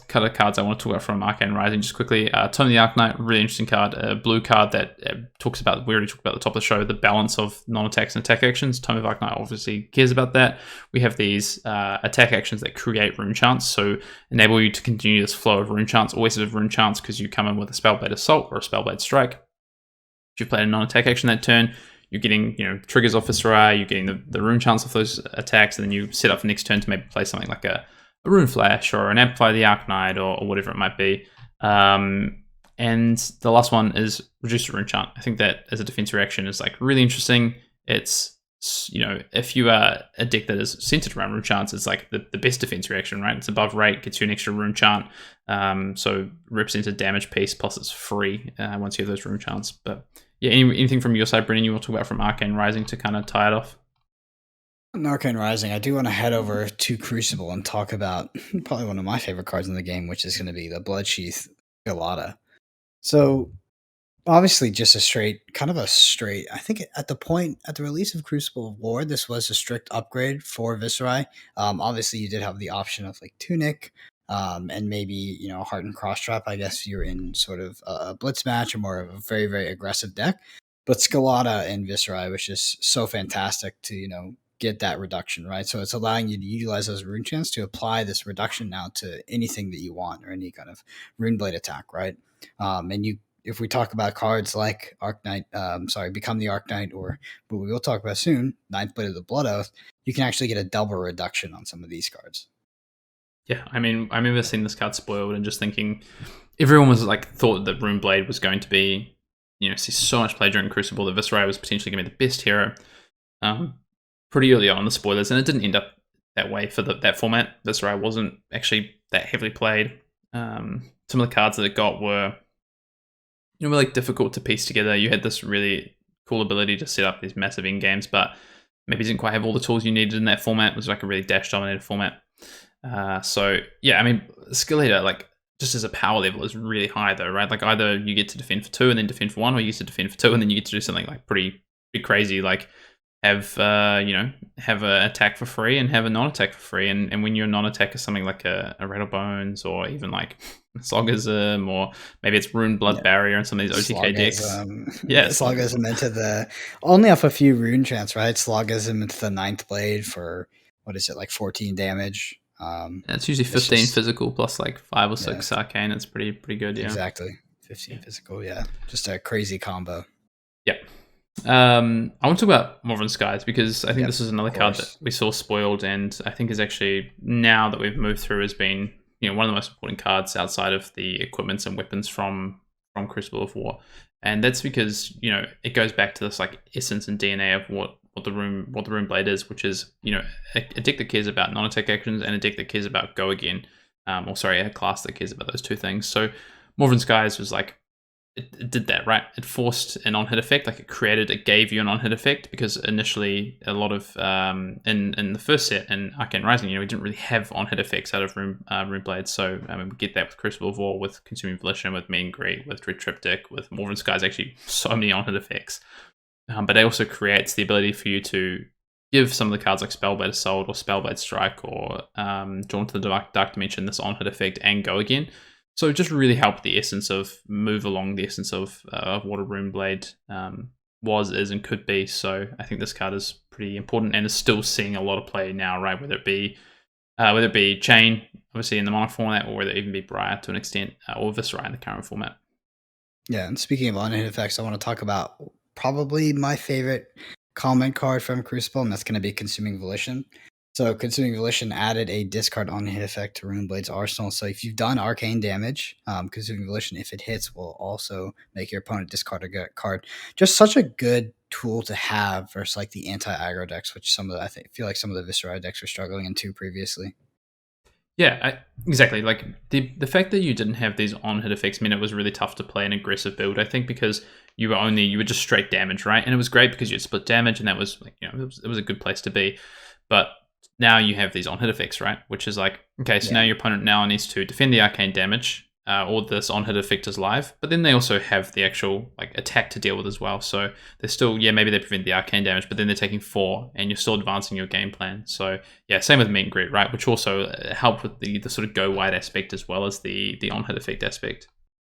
kind of cards I want to talk about from Arcane Rising, just quickly. Tome of the Arknight, really interesting card. A blue card that talks about, we already talked about at the top of the show, the balance of non-attacks and attack actions. Tome of Arknight obviously cares about that. We have these attack actions that create rune chants, so enable you to continue this flow of rune chants, always have rune chants because you come in with a Spellblade Assault or a Spellblade Strike. If you play a non-attack action that turn, you're getting, triggers off Viserai, you're getting the rune chants off those attacks, and then you set up for next turn to maybe play something like a Rune Flash or an Amplify the Arknight or whatever it might be. And the last one is Reduce the Rune Chant. I think that as a defense reaction is like really interesting. It's, if you are a deck that is centered around rune chants, it's like the best defense reaction, right? It's above rate, gets you an extra rune chant. So represents a damage piece, plus it's free once you have those rune chants. But yeah, anything from your side, Brendan, you want to talk about from Arcane Rising to kind of tie it off? In Arcane Rising, I do want to head over to Crucible and talk about probably one of my favorite cards in the game, which is going to be the Bloodsheath Galata. So, Obviously, just a straight. I think at the release of Crucible of War, this was a strict upgrade for Viscerai. Obviously, you did have the option of like Tunic, and maybe Heart and Cross Trap. I guess you're in sort of a blitz match or more of a very very aggressive deck. But Scalata and Viscerai was just so fantastic to get that reduction, right? So it's allowing you to utilize those rune chants to apply this reduction now to anything that you want or any kind of Runeblade attack, right? And you if we talk about cards like Become the Arc Knight, or what we will talk about soon, Ninth Blade of the Blood Oath, you can actually get a double reduction on some of these cards. Yeah, I mean, I remember seeing this card spoiled and just thinking everyone was like thought that Runeblade was going to be, see so much play during Crucible that Viscerai was potentially going to be the best hero. Pretty early on in the spoilers, and it didn't end up that way for that format. Viscerai wasn't actually that heavily played. Some of the cards that it got were really difficult to piece together. You had this really cool ability to set up these massive end games, but maybe didn't quite have all the tools you needed in that format. It was like a really dash dominated format. So yeah, I mean, Scalata, like just as a power level, is really high though, right? Like either you get to defend for 2 and then defend for 1, or you get to defend for 2 and then you get to do something like pretty crazy, like have have an attack for free and have a non-attack for free, and when your non-attack is something like a Rattlebones or even like Slogism, or maybe it's Rune Blood Barrier and some of these OTK decks. Slogism into the only off a few rune chants, right? Slogism into the Ninth Blade for what is it, like 14 damage. It's usually 15 physical plus like 5 or 6 arcane. It's pretty good. Yeah, exactly. 15 physical. Yeah, just a crazy combo. Yep. I want to talk about Northern Skies because I think this is another card that we saw spoiled, and I think is actually, now that we've moved through, has been one of the most important cards outside of the equipments and weapons from Crucible of War, and that's because it goes back to this like essence and DNA of what the Runeblade is, which is a deck that cares about non-attack actions and a deck that cares about go again, a class that cares about those two things. So Northern Skies was like, it did that, right? It forced an on-hit effect, like it gave you an on-hit effect, because initially a lot of in the first set in Arcane Rising, we didn't really have on-hit effects out of Runeblade. So I mean, we get that with Crucible of War, with Consuming Volition, with Meet and Greet, with Dread Triptych, with Northern Skies, actually so many on-hit effects. But it also creates the ability for you to give some of the cards like Spellblade Assault or Spellblade Strike or Jaunt to the Dark Dimension this on-hit effect and go again. So just really help the essence of move along the essence of what a Runeblade was, is, and could be. So I think this card is pretty important and is still seeing a lot of play now, right? Whether it be Chain, obviously in the mono format, or whether it even be Briar to an extent, or Viscerai in the current format. Yeah, and speaking of on-hit effects, I want to talk about probably my favorite comment card from Crucible, and that's going to be Consuming Volition. So Consuming Volition added a discard on-hit effect to Runeblade's arsenal. So if you've done arcane damage, Consuming Volition, if it hits, will also make your opponent discard a card. Just such a good tool to have versus like the anti-aggro decks, which I feel like some of the Viscerai decks were struggling into previously. Yeah, exactly. Like the fact that you didn't have these on-hit effects meant it was really tough to play an aggressive build, I think, because you were just straight damage, right? And it was great because you had split damage, and that was like, it was a good place to be. But now you have these on-hit effects, right? Which is like, okay, so now your opponent now needs to defend the arcane damage, or this on-hit effect is live, but then they also have the actual like attack to deal with as well. So they're still, maybe they prevent the arcane damage, but then they're taking 4, and you're still advancing your game plan. So yeah, same with Meet and Greet, right? Which also helped with the sort of go wide aspect as well as the on-hit effect aspect.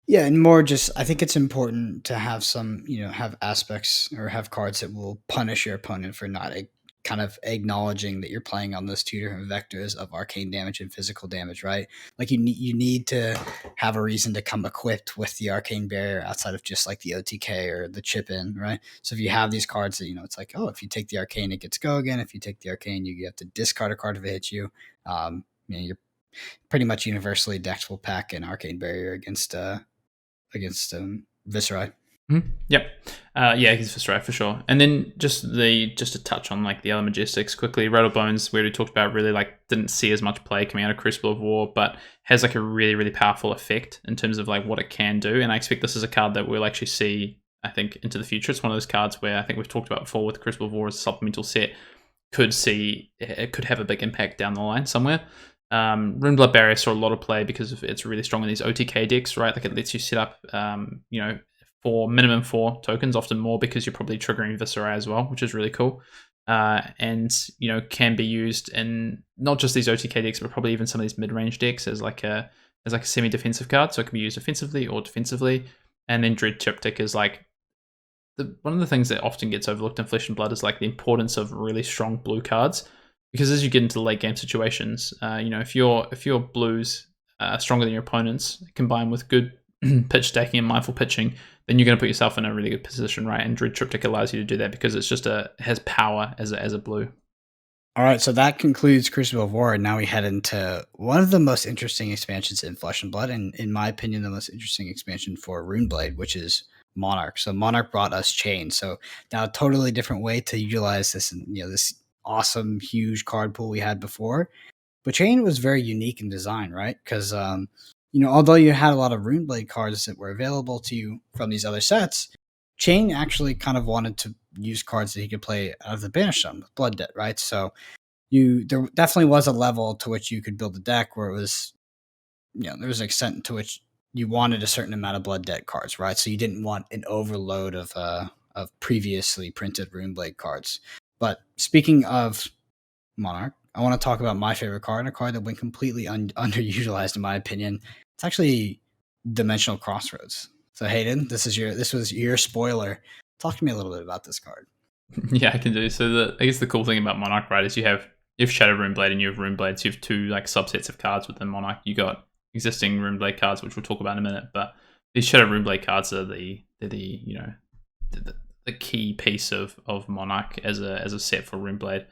Yeah, and more just, I think it's important to have some, have aspects or have cards that will punish your opponent for not kind of acknowledging that you're playing on those two different vectors of arcane damage and physical damage, right? Like you need to have a reason to come equipped with the arcane barrier outside of just like the OTK or the chip in, right? So if you have these cards that, it's like, oh, if you take the arcane, it gets go again. If you take the arcane, you have to discard a card if it hits you. You're pretty much universally decked will pack an arcane barrier against Viscerai. Mm-hmm. Yep. He's Viscerai for sure. And then just to touch on like the other Majestics quickly, Rattlebones, we already talked about, really like didn't see as much play coming out of Crucible of War, but has like a really, really powerful effect in terms of like what it can do. And I expect this is a card that we'll actually see, I think, into the future. It's one of those cards where I think we've talked about before with Crucible of War as a supplemental set, could have a big impact down the line somewhere. Rune Blood Barrier saw a lot of play because it's really strong in these OTK decks, right? Like it lets you set up, for minimum 4 tokens, often more because you're probably triggering Viscera as well, which is really cool. And can be used in not just these OTK decks, but probably even some of these mid-range decks as like a semi-defensive card. So it can be used offensively or defensively. And then Dread Triptych is like one of the things that often gets overlooked in Flesh and Blood is like the importance of really strong blue cards, because as you get into late game situations, if your blues are stronger than your opponents, combined with good pitch stacking and mindful pitching, then you're going to put yourself in a really good position, right? And Dread Triptych allows you to do that because it's just has power as a blue. All right, so that concludes Crucible of War, and now we head into one of the most interesting expansions in Flesh and Blood, and in my opinion, the most interesting expansion for Runeblade, which is Monarch. So Monarch brought us Chain. So now a totally different way to utilize this, this awesome, huge card pool we had before. But Chain was very unique in design, right? Because although you had a lot of Runeblade cards that were available to you from these other sets, Chain actually kind of wanted to use cards that he could play out of the Banish Zone with Blood Debt, right? So there definitely was a level to which you could build a deck where it was, there was an extent to which you wanted a certain amount of Blood Debt cards, right? So you didn't want an overload of previously printed Runeblade cards. But speaking of Monarch, I want to talk about my favorite card, a card that went completely underutilized in my opinion. It's actually Dimensional Crossroads. So Hayden, this was your spoiler. Talk to me a little bit about this card. Yeah, I can do. So I guess the cool thing about Monarch, right, is you have Shadow Runeblade and you have Runeblade. So you have two like subsets of cards within Monarch. You got existing Runeblade cards, which we'll talk about in a minute, but these Shadow Runeblade cards are the key piece of Monarch as a set for Runeblade.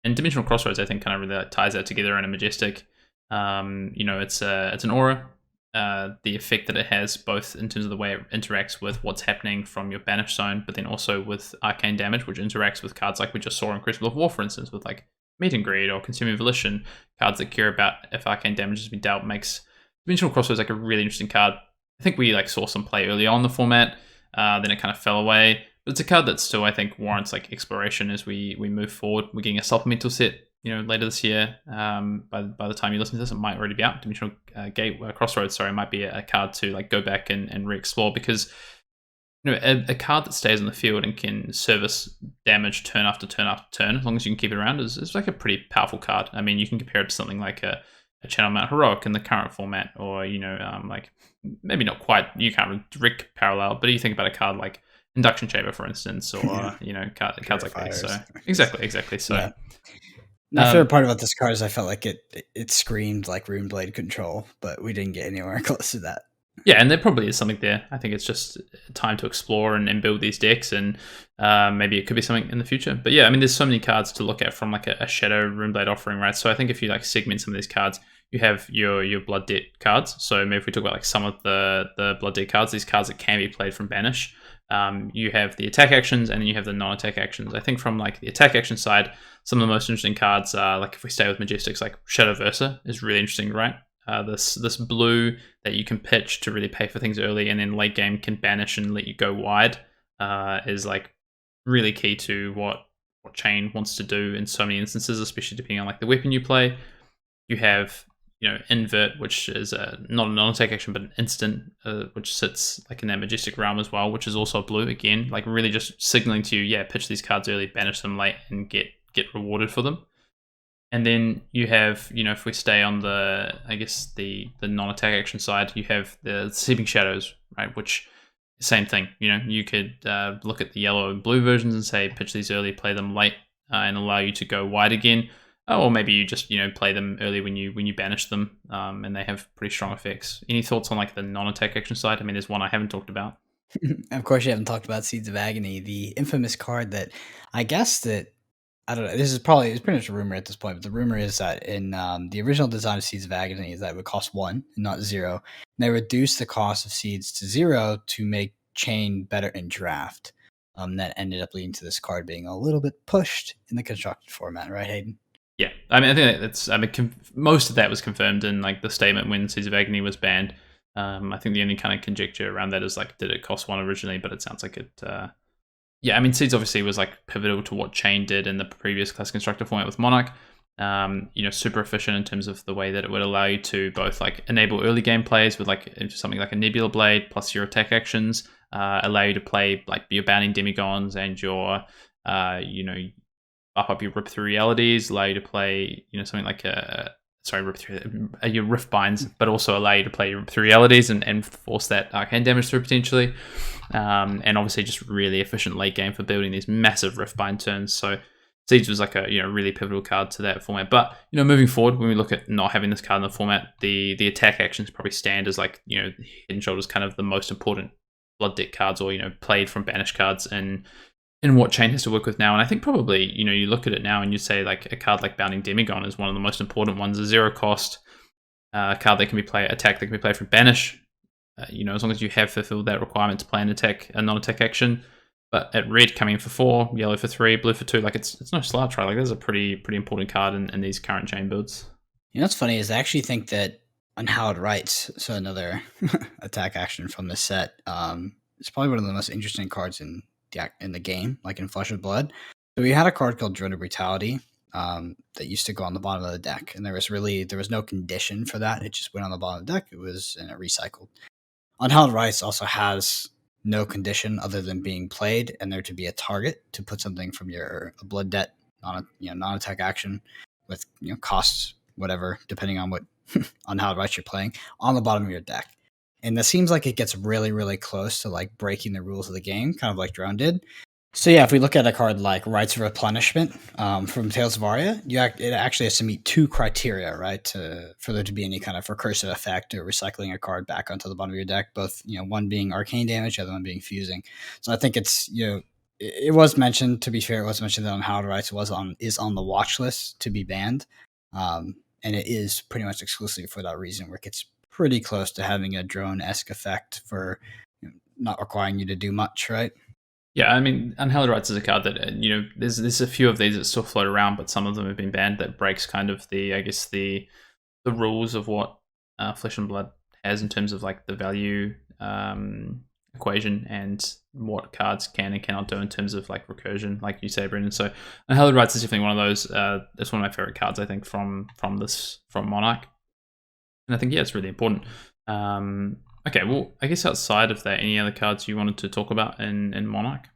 And Dimensional Crossroads, I think, kind of really ties that together in a majestic. It's an aura. The effect that it has, both in terms of the way it interacts with what's happening from your Banish Zone, but then also with arcane damage, which interacts with cards like we just saw in Crucible of War, for instance, with like Meet and Greet or Consuming Volition, cards that care about if arcane damage has been dealt. Makes Dimensional Crossroads like a really interesting card. I think we like saw some play early on in the format, then it kind of fell away. But it's a card that still, I think, warrants like exploration as we move forward. We're getting a supplemental set, later this year. By the time you listen to this, it might already be out. Dimensional Crossroads, might be a card to like go back and re-explore, because a card that stays on the field and can service damage turn after turn after turn, as long as you can keep it around, is like a pretty powerful card. I mean, you can compare it to something like a Channel Mount Heroic in the current format, or like maybe not quite. You can't direct parallel, but you think about a card like Induction Chamber, for instance, or cards like that. So exactly. So yeah. My favorite part about this card is I felt like it screamed like Runeblade control, but we didn't get anywhere close to that. Yeah, and there probably is something there. I think it's just time to explore and build these decks, and maybe it could be something in the future. But yeah, I mean, there's so many cards to look at from like a Shadow Runeblade offering, right? So I think if you like segment some of these cards, you have your Blood Debt cards. So maybe if we talk about like some of the Blood Debt cards, these cards that can be played from Banish. You have the attack actions, and then you have the non-attack actions. I think from like the attack action side, some of the most interesting cards are like, if we stay with Majestics, like Shadow Versa is really interesting, right? This blue that you can pitch to really pay for things early, and then late game can banish and let you go wide, is like really key to what Chain wants to do in so many instances, especially depending on like the weapon you play. You have Invert, which is not a non-attack action, but an instant, which sits like in that Majestic realm as well, which is also blue again, like really just signaling to you, pitch these cards early, banish them late, and get rewarded for them. And then you have, if we stay on the non-attack action side, you have the Seeping Shadows, right? Which, same thing. You could look at the yellow and blue versions and say, pitch these early, play them late, and allow you to go wide again. Or maybe you just, play them early when you banish them, and they have pretty strong effects. Any thoughts on like the non-attack action side? I mean, there's one I haven't talked about. Of course, you haven't talked about Seeds of Agony, the infamous card that I guess that, I don't know, it's pretty much a rumor at this point, but the rumor is that in the original design of Seeds of Agony is that it would cost 1 and not 0. And they reduced the cost of Seeds to 0 to make Chain better in draft. That ended up leading to this card being a little bit pushed in the constructed format, right, Hayden? Yeah, I mean, I think that's. Most of that was confirmed in like the statement when Seeds of Agony was banned. I think the only kind of conjecture around that is like, did it cost 1 originally? But it sounds like it. Yeah, I mean, Seeds obviously was like pivotal to what Chain did in the previous class constructor format with Monarch. Super efficient in terms of the way that it would allow you to both like enable early game plays with like something like a Nebula Blade plus your attack actions, allow you to play like your Bounding Demigons and your, up your Rip Through Realities, allow you to play, something like Rip Through your Rift Binds, but also allow you to play your Rip Through Realities and force that arcane damage through potentially. And obviously just really efficient late game for building these massive Rift Bind turns. So Siege was like a really pivotal card to that format. But moving forward, when we look at not having this card in the format, the attack actions probably stand as like Head and Shoulders kind of the most important blood deck cards, or played from banished cards in what Chain has to work with now. And I think probably you look at it now and you say like a card like Bounding Demigon is one of the most important ones. A 0 cost card that can be played, attack that can be played from banish. As long as you have fulfilled that requirement to play an attack, a non-attack action. But at red, coming in for 4, yellow for 3, blue for 2, like it's no slouch, right? Like that's a pretty important card in these current Chain builds. What's funny is I actually think that Unhallowed Rites, so another attack action from this set, it's probably one of the most interesting cards in the game, like in Flesh of Blood. So we had a card called Drone of Brutality that used to go on the bottom of the deck, and there was no condition for that. It just went on the bottom of the deck. It was recycled. Unhallowed Rites also has no condition other than being played and there to be a target to put something from your blood debt on a non-attack action with costs whatever depending on what Unhallowed Rites you're playing on the bottom of your deck. And that seems like it gets really, really close to like breaking the rules of the game, kind of like Drone did. So yeah, if we look at a card like Rites of Replenishment from Tales of Aria, it actually has to meet 2 criteria, right, for there to be any kind of recursive effect or recycling a card back onto the bottom of your deck. Both one being arcane damage, the other one being fusing. So I think it's it was mentioned. To be fair, it was mentioned that Unhallowed Rites is on the watch list to be banned, and it is pretty much exclusively for that reason, where it gets pretty close to having a Drone-esque effect for not requiring you to do much, right? Yeah, I mean, Unhallowed Rites is a card that, there's a few of these that still float around, but some of them have been banned. That breaks kind of the rules of what Flesh and Blood has in terms of like the value equation and what cards can and cannot do in terms of like recursion, like you say, Brendan. So Unhallowed Rites is definitely one of those. It's one of my favorite cards, I think, from Monarch. And I think, yeah, it's really important. Okay, well, I guess outside of that, any other cards you wanted to talk about in Monarch?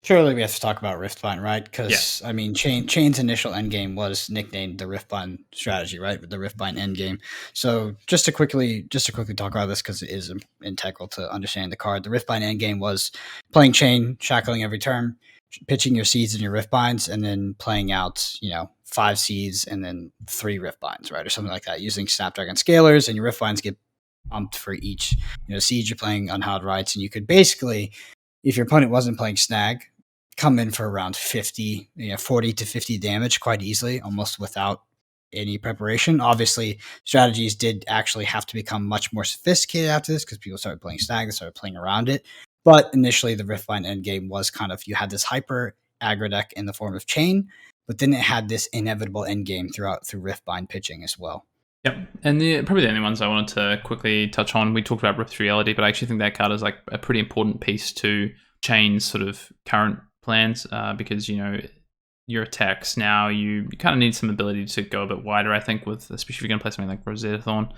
Surely we have to talk about Riftbind, right? Because, I mean, Chain's initial endgame was nicknamed the Riftbind strategy, right? The Riftbind endgame. So just to quickly talk about this, because it is integral to understanding the card, the Riftbind endgame was playing Chain, shackling every turn, pitching your seeds and your Riftbinds, and then playing out, 5 seeds and then 3 Riftbinds, right? Or something like that, using Snapdragon Scalers, and your Riftbinds get pumped for each siege you're playing Unhallowed Rites, and you could basically, if your opponent wasn't playing Snag, come in for around 40 to 50 damage quite easily, almost without any preparation. Obviously, strategies did actually have to become much more sophisticated after this because people started playing Snag, they started playing around it. But initially, the Riftbind endgame was kind of, you had this hyper aggro deck in the form of Chain, but then it had this inevitable endgame through Riftbind pitching as well. Yep, and probably the only ones I wanted to quickly touch on, we talked about Rip Through Reality, but I actually think that card is like a pretty important piece to Chain's sort of current plans, because your attacks now, you kind of need some ability to go a bit wider, I think, with especially if you're going to play something like Rosetta Thorn.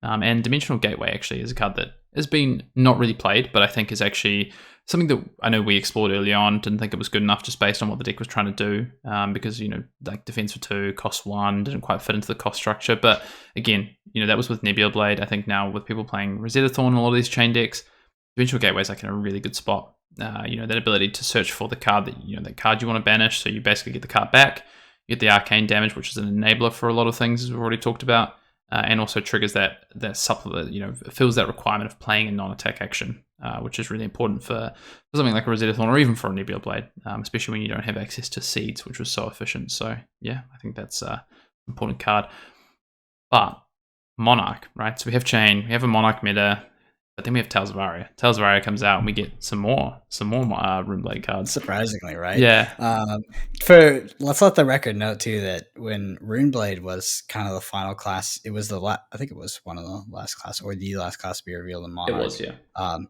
And Dimensional Gateway actually is a card that has been not really played, but I think is actually something that I know we explored early on. Didn't think it was good enough just based on what the deck was trying to do, because like defense for 2, cost 1 didn't quite fit into the cost structure. But again, that was with Nebula Blade. I think now with people playing Rosetta Thorn and a lot of these Chain decks, Dimensional Gateway is like in a really good spot. That ability to search for the card that card you want to banish, so you basically get the card back. You get the arcane damage, which is an enabler for a lot of things, as we've already talked about. And also triggers that supplement, fills that requirement of playing a non-attack action, which is really important for something like a Rosetta Thorn or even for a Nebula Blade, especially when you don't have access to seeds, which was so efficient. So yeah, I think that's an important card. But Monarch, right? So we have Chain, we have a Monarch meta, but then we have Tales of Aria. Tales of Aria comes out and we get some more Runeblade cards. Surprisingly, right? Yeah. Let's let the record note too that when Runeblade was kind of the final class, it was I think it was one of the last class or the last class to be revealed in Monarch. It was, yeah. And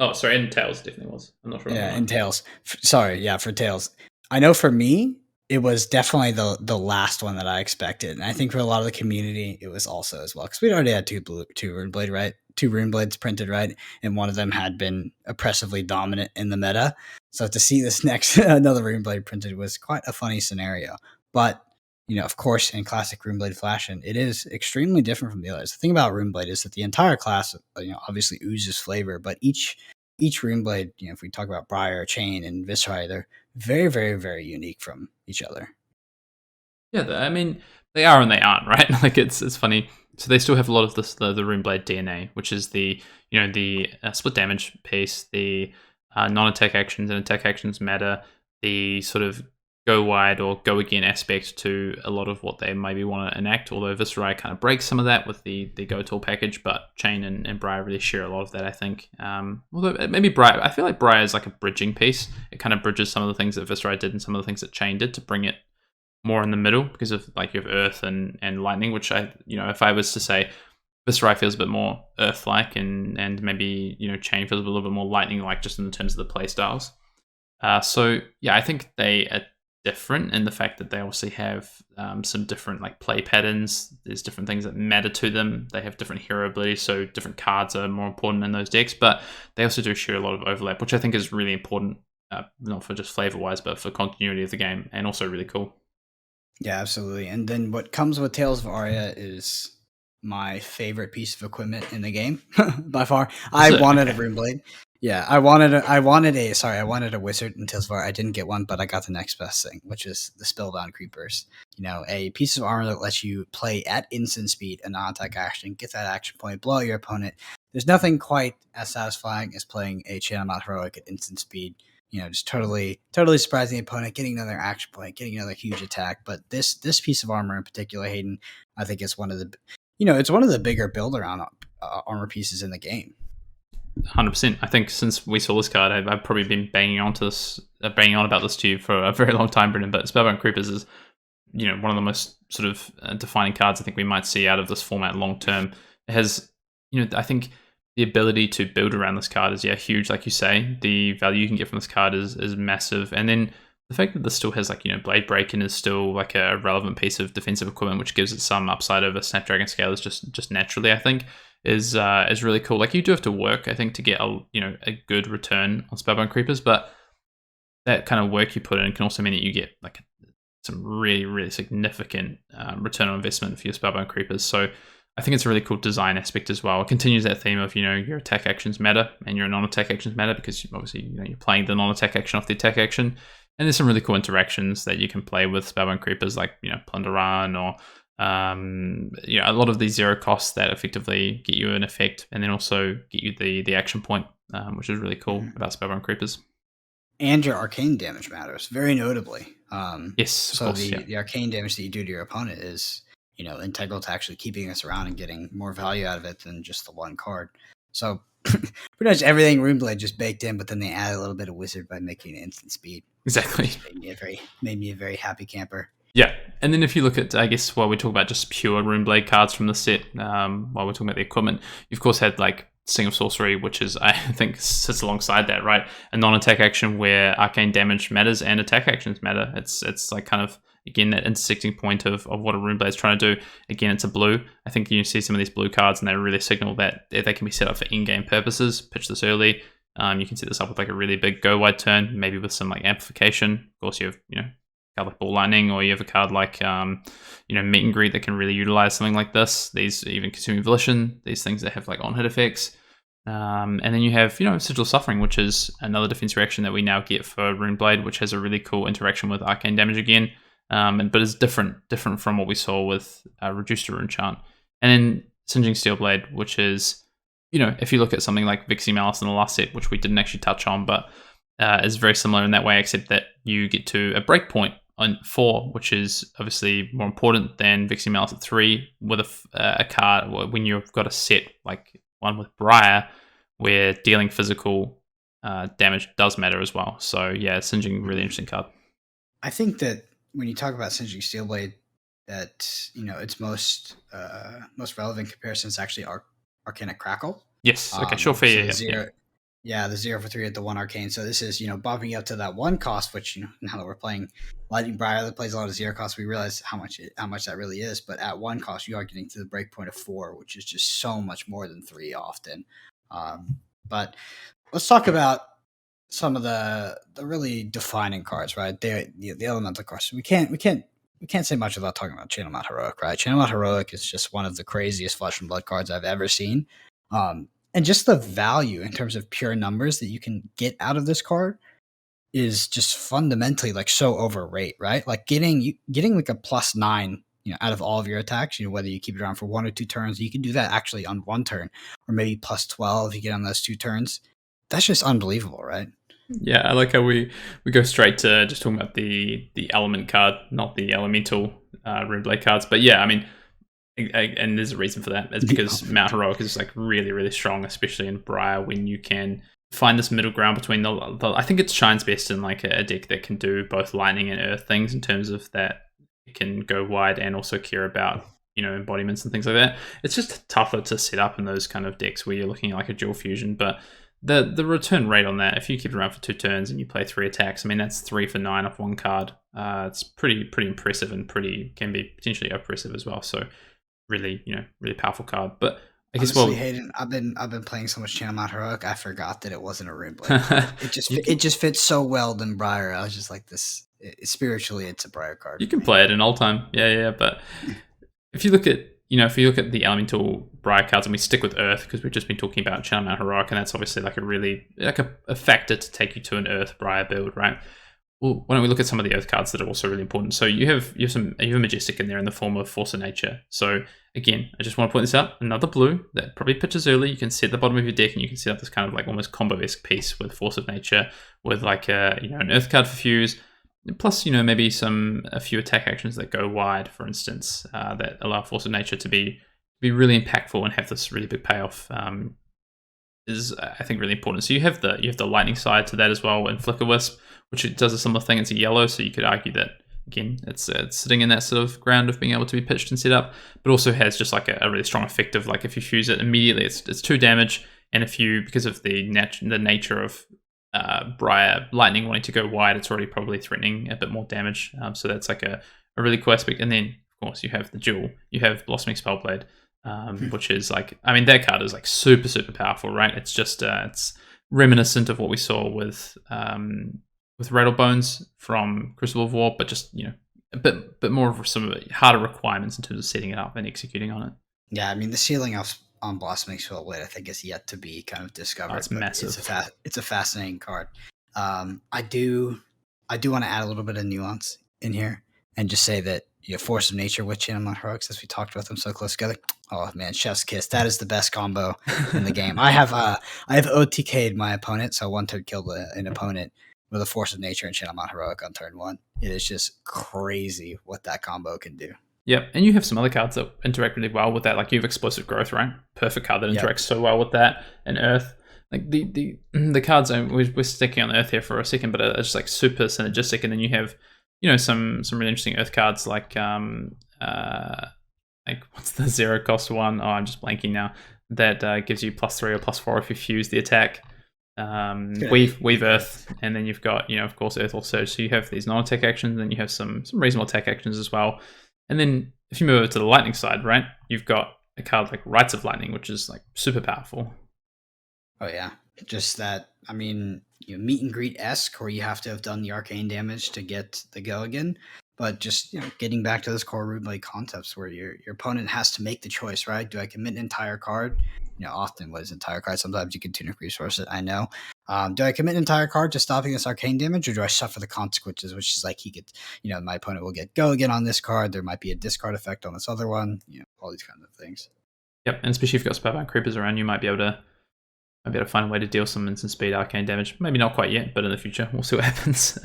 Tales definitely was. I'm not sure. Yeah, and Tales. For Tales. I know for me, it was definitely the last one that I expected, and I think for a lot of the community, it was also as well because we'd already had two Runeblade, right? Two Runeblades printed, right? And one of them had been oppressively dominant in the meta. So to see this next another Runeblade printed was quite a funny scenario. But of course, in classic Runeblade fashion, it is extremely different from the others. The thing about Runeblade is that the entire class, obviously oozes flavor, but each Runeblade, if we talk about Briar, Chain, and Viscerai, they're very, very, very unique from each other. Yeah, I mean, they are and they aren't, right? Like it's funny. So they still have a lot of this the Runeblade DNA, which is the split damage piece, the non-attack actions and attack actions matter, the sort of go wide or go again aspect to a lot of what they maybe want to enact. Although Viscerai kind of breaks some of that with the go tall package, but Chain and Briar really share a lot of that, I think. Although maybe Briar, I feel like Briar is like a bridging piece. It kind of bridges some of the things that Viscerai did and some of the things that Chain did to bring it more in the middle, because of like you have Earth and Lightning, which if I was to say Viscerai feels a bit more Earth-like and maybe Chain feels a little bit more Lightning-like just in terms of the play styles. So yeah, I think they are different in the fact that they obviously have some different like play patterns. There's different things that matter to them. They have different hero abilities, so different cards are more important in those decks, but they also do share a lot of overlap, which I think is really important, not for just flavor-wise, but for continuity of the game, and also really cool. Yeah, absolutely. And then what comes with Tales of Aria is my favorite piece of equipment in the game by far. I wanted a Runeblade. Yeah, I wanted a wizard in Tales of Aria. I didn't get one, but I got the next best thing, which is the Spellbound Creepers. A piece of armor that lets you play at instant speed, a non-attack action, get that action point, blow out your opponent. There's nothing quite as satisfying as playing a Channel Not Heroic at instant speed. Just totally surprising the opponent, getting another action point, getting another huge attack. But this piece of armor in particular, Hayden, I think is one of the, it's one of the bigger build around armor pieces in the game. 100%. I think since we saw this card, I've probably been banging on about this to you for a very long time, Brendan. But Spellbound Creepers is, one of the most sort of defining cards I think we might see out of this format long term. It has, I think the ability to build around this card is huge, like you say. The value you can get from this card is massive, and then the fact that this still has Blade Break and is still like a relevant piece of defensive equipment, which gives it some upside over Snapdragon Scale, is just naturally, I think, is really cool. Like you do have to work, I think, to get a good return on Spellbound Creepers, but that kind of work you put in can also mean that you get like some really, really significant return on investment for your Spellbound Creepers. So I think it's a really cool design aspect as well. It continues that theme of, your attack actions matter and your non-attack actions matter, because obviously, you're playing the non-attack action off the attack action. And there's some really cool interactions that you can play with Spellbound Creepers, like, Plunder Run or, a lot of these zero costs that effectively get you an effect and then also get you the action point, which is really cool about Spellbound Creepers. And your arcane damage matters, very notably. Yes, so course, the arcane damage that you do to your opponent is integral to actually keeping us around and getting more value out of it than just the one card. So pretty much everything Runeblade just baked in, but then they add a little bit of wizard by making it instant speed. Exactly. Made me a very happy camper. Yeah, and then if you look at, I guess, while we talk about just pure Runeblade cards from the set, while we're talking about the equipment, you've of course had like Sing of Sorcery, which is, I think, sits alongside that, right? A non-attack action where arcane damage matters and attack actions matter. It's like kind of, again, that intersecting point of what a Runeblade is trying to do. Again, it's a blue. I think you see some of these blue cards and they really signal that they can be set up for in-game purposes. Pitch this early. You can set this up with like a really big go wide turn, maybe with some like amplification. Of course, you have, a card like Ball Lightning, or you have a card like, Meet and Greet that can really utilize something like this. These even Consuming Volition, these things that have like on-hit effects. And then you have, Sigil Suffering, which is another defense reaction that we now get for Runeblade, which has a really cool interaction with arcane damage again. But is different from what we saw with Reduced to Rune Chant. And then Singeing Steelblade, which is, if you look at something like Vixie Malice in the last set, which we didn't actually touch on, but is very similar in that way, except that you get to a breakpoint on 4, which is obviously more important than Vixie Malice at 3, with a card when you've got a set like one with Briar, where dealing physical damage does matter as well. So yeah, Singeing, really interesting card. I think that when you talk about Singeing Steelblade, that its most relevant comparison is actually Arcana Crackle. Yes. Okay. Sure. Fair. So Yeah, the 0 for 3 at the 1 arcane. So this is, bumping you up to that 1 cost, which, now that we're playing Lightning Briar that plays a lot of 0 cost, we realize how much that really is. But at 1 cost, you are getting to the breakpoint of 4, which is just so much more than 3 often. But let's talk about some of the really defining cards, right? The elemental cards. We can't say much without talking about Channel Mount Heroic, right? Channel Mount Heroic is just one of the craziest Flesh and Blood cards I've ever seen. And just the value in terms of pure numbers that you can get out of this card is just fundamentally like so overrate, right? Like getting like a +9, out of all of your attacks, whether you keep it around for 1 or 2 turns, you can do that actually on 1 turn, or maybe +12 you get on those 2 turns. That's just unbelievable, right? Yeah, I like how we go straight to just talking about the element card, not the elemental Runeblade cards. But yeah, I mean, and there's a reason for that. It's because Mount Heroic is like really, really strong, especially in Briar, when you can find this middle ground between the I think it shines best in like a deck that can do both lightning and earth things, in terms of that it can go wide and also care about embodiments and things like that. It's just tougher to set up in those kind of decks where you're looking at like a dual fusion. But the return rate on that, if you keep it around for 2 turns and you play 3 attacks, I mean, that's 3 for 9 off 1 card. It's pretty impressive, and can be potentially oppressive as well. So really, really powerful card. But I guess, honestly, Hayden, I've been playing so much Channel Mount Heroic, I forgot that it wasn't a Runeblade. It just fits so well in Briar. I was just like, this spiritually, it's a Briar card. You can play it in old time, yeah. But if you look at the elemental Briar cards, and we stick with Earth because we've just been talking about Channel Mount Heroic, and that's obviously like a really like a factor to take you to an Earth Briar build, right? Well, why don't we look at some of the Earth cards that are also really important? So you have a Majestic in there in the form of Force of Nature. So again, I just want to point this out. Another blue that probably pitches early. You can see at the bottom of your deck, and you can set up this kind of like almost combo-esque piece with Force of Nature, with like an Earth card for Fuse, plus maybe a few attack actions that go wide, for instance, that allow Force of Nature to be really impactful and have this really big payoff. Is, I think, really important. So you have the lightning side to that as well, and Flicker Wisp, which it does a similar thing. It's a yellow, so you could argue that again, it's sitting in that sort of ground of being able to be pitched and set up, but also has just like a really strong effect of like if you fuse it immediately, it's 2 damage, and if you, because of the nature of Briar lightning wanting to go wide, it's already probably threatening a bit more damage. So that's like a really cool aspect. And then of course you have the jewel, you have Blossoming Spellblade. Which is like, I mean, that card is like super, super powerful, right? It's just it's reminiscent of what we saw with Rattlebones from Crucible of War, but just a bit more of some harder requirements in terms of setting it up and executing on it. Yeah, I mean, the ceiling on Blossoming Spellblade, I think, is yet to be kind of discovered. It's massive. It's a fascinating card. I do want to add a little bit of nuance in here and just say that Force of Nature with Channel Mount Heroic, as we talked about them so close together. Oh man, chef's kiss. That is the best combo in the game. I have OTK'd my opponent, so 1 turn killed an opponent with a Force of Nature and Channel Mount Heroic on turn 1. It is just crazy what that combo can do. Yep, and you have some other cards that interact really well with that. Like you have Explosive Growth, right? Perfect card that interacts so well with that. And Earth, like the cards. We're sticking on Earth here for a second, but it's just like super synergistic. And then you have some really interesting Earth cards like what's the 0 cost one? Oh, I'm just blanking now. That gives you +3 or +4 if you fuse the attack. Weave Earth, and then you've got of course Earth or Surge. So you have these non-attack actions, and then you have some reasonable attack actions as well. And then if you move over to the lightning side, right, you've got a card like Rites of Lightning, which is like super powerful. Oh yeah, just that. I mean, meet and greet-esque, where you have to have done the arcane damage to get the go again. But just getting back to those core Runeblade concepts, where your opponent has to make the choice, right? Do I commit an entire card? Often what is entire card? Sometimes you can tunic resource it. I know. Do I commit an entire card to stopping this arcane damage, or do I suffer the consequences? Which is like he gets, my opponent will get go again on this card. There might be a discard effect on this other one. All these kinds of things. Yep, and especially if you've got Spellbound Creepers around, you might be able to find a way to deal some instant speed arcane damage. Maybe not quite yet, but in the future, we'll see what happens.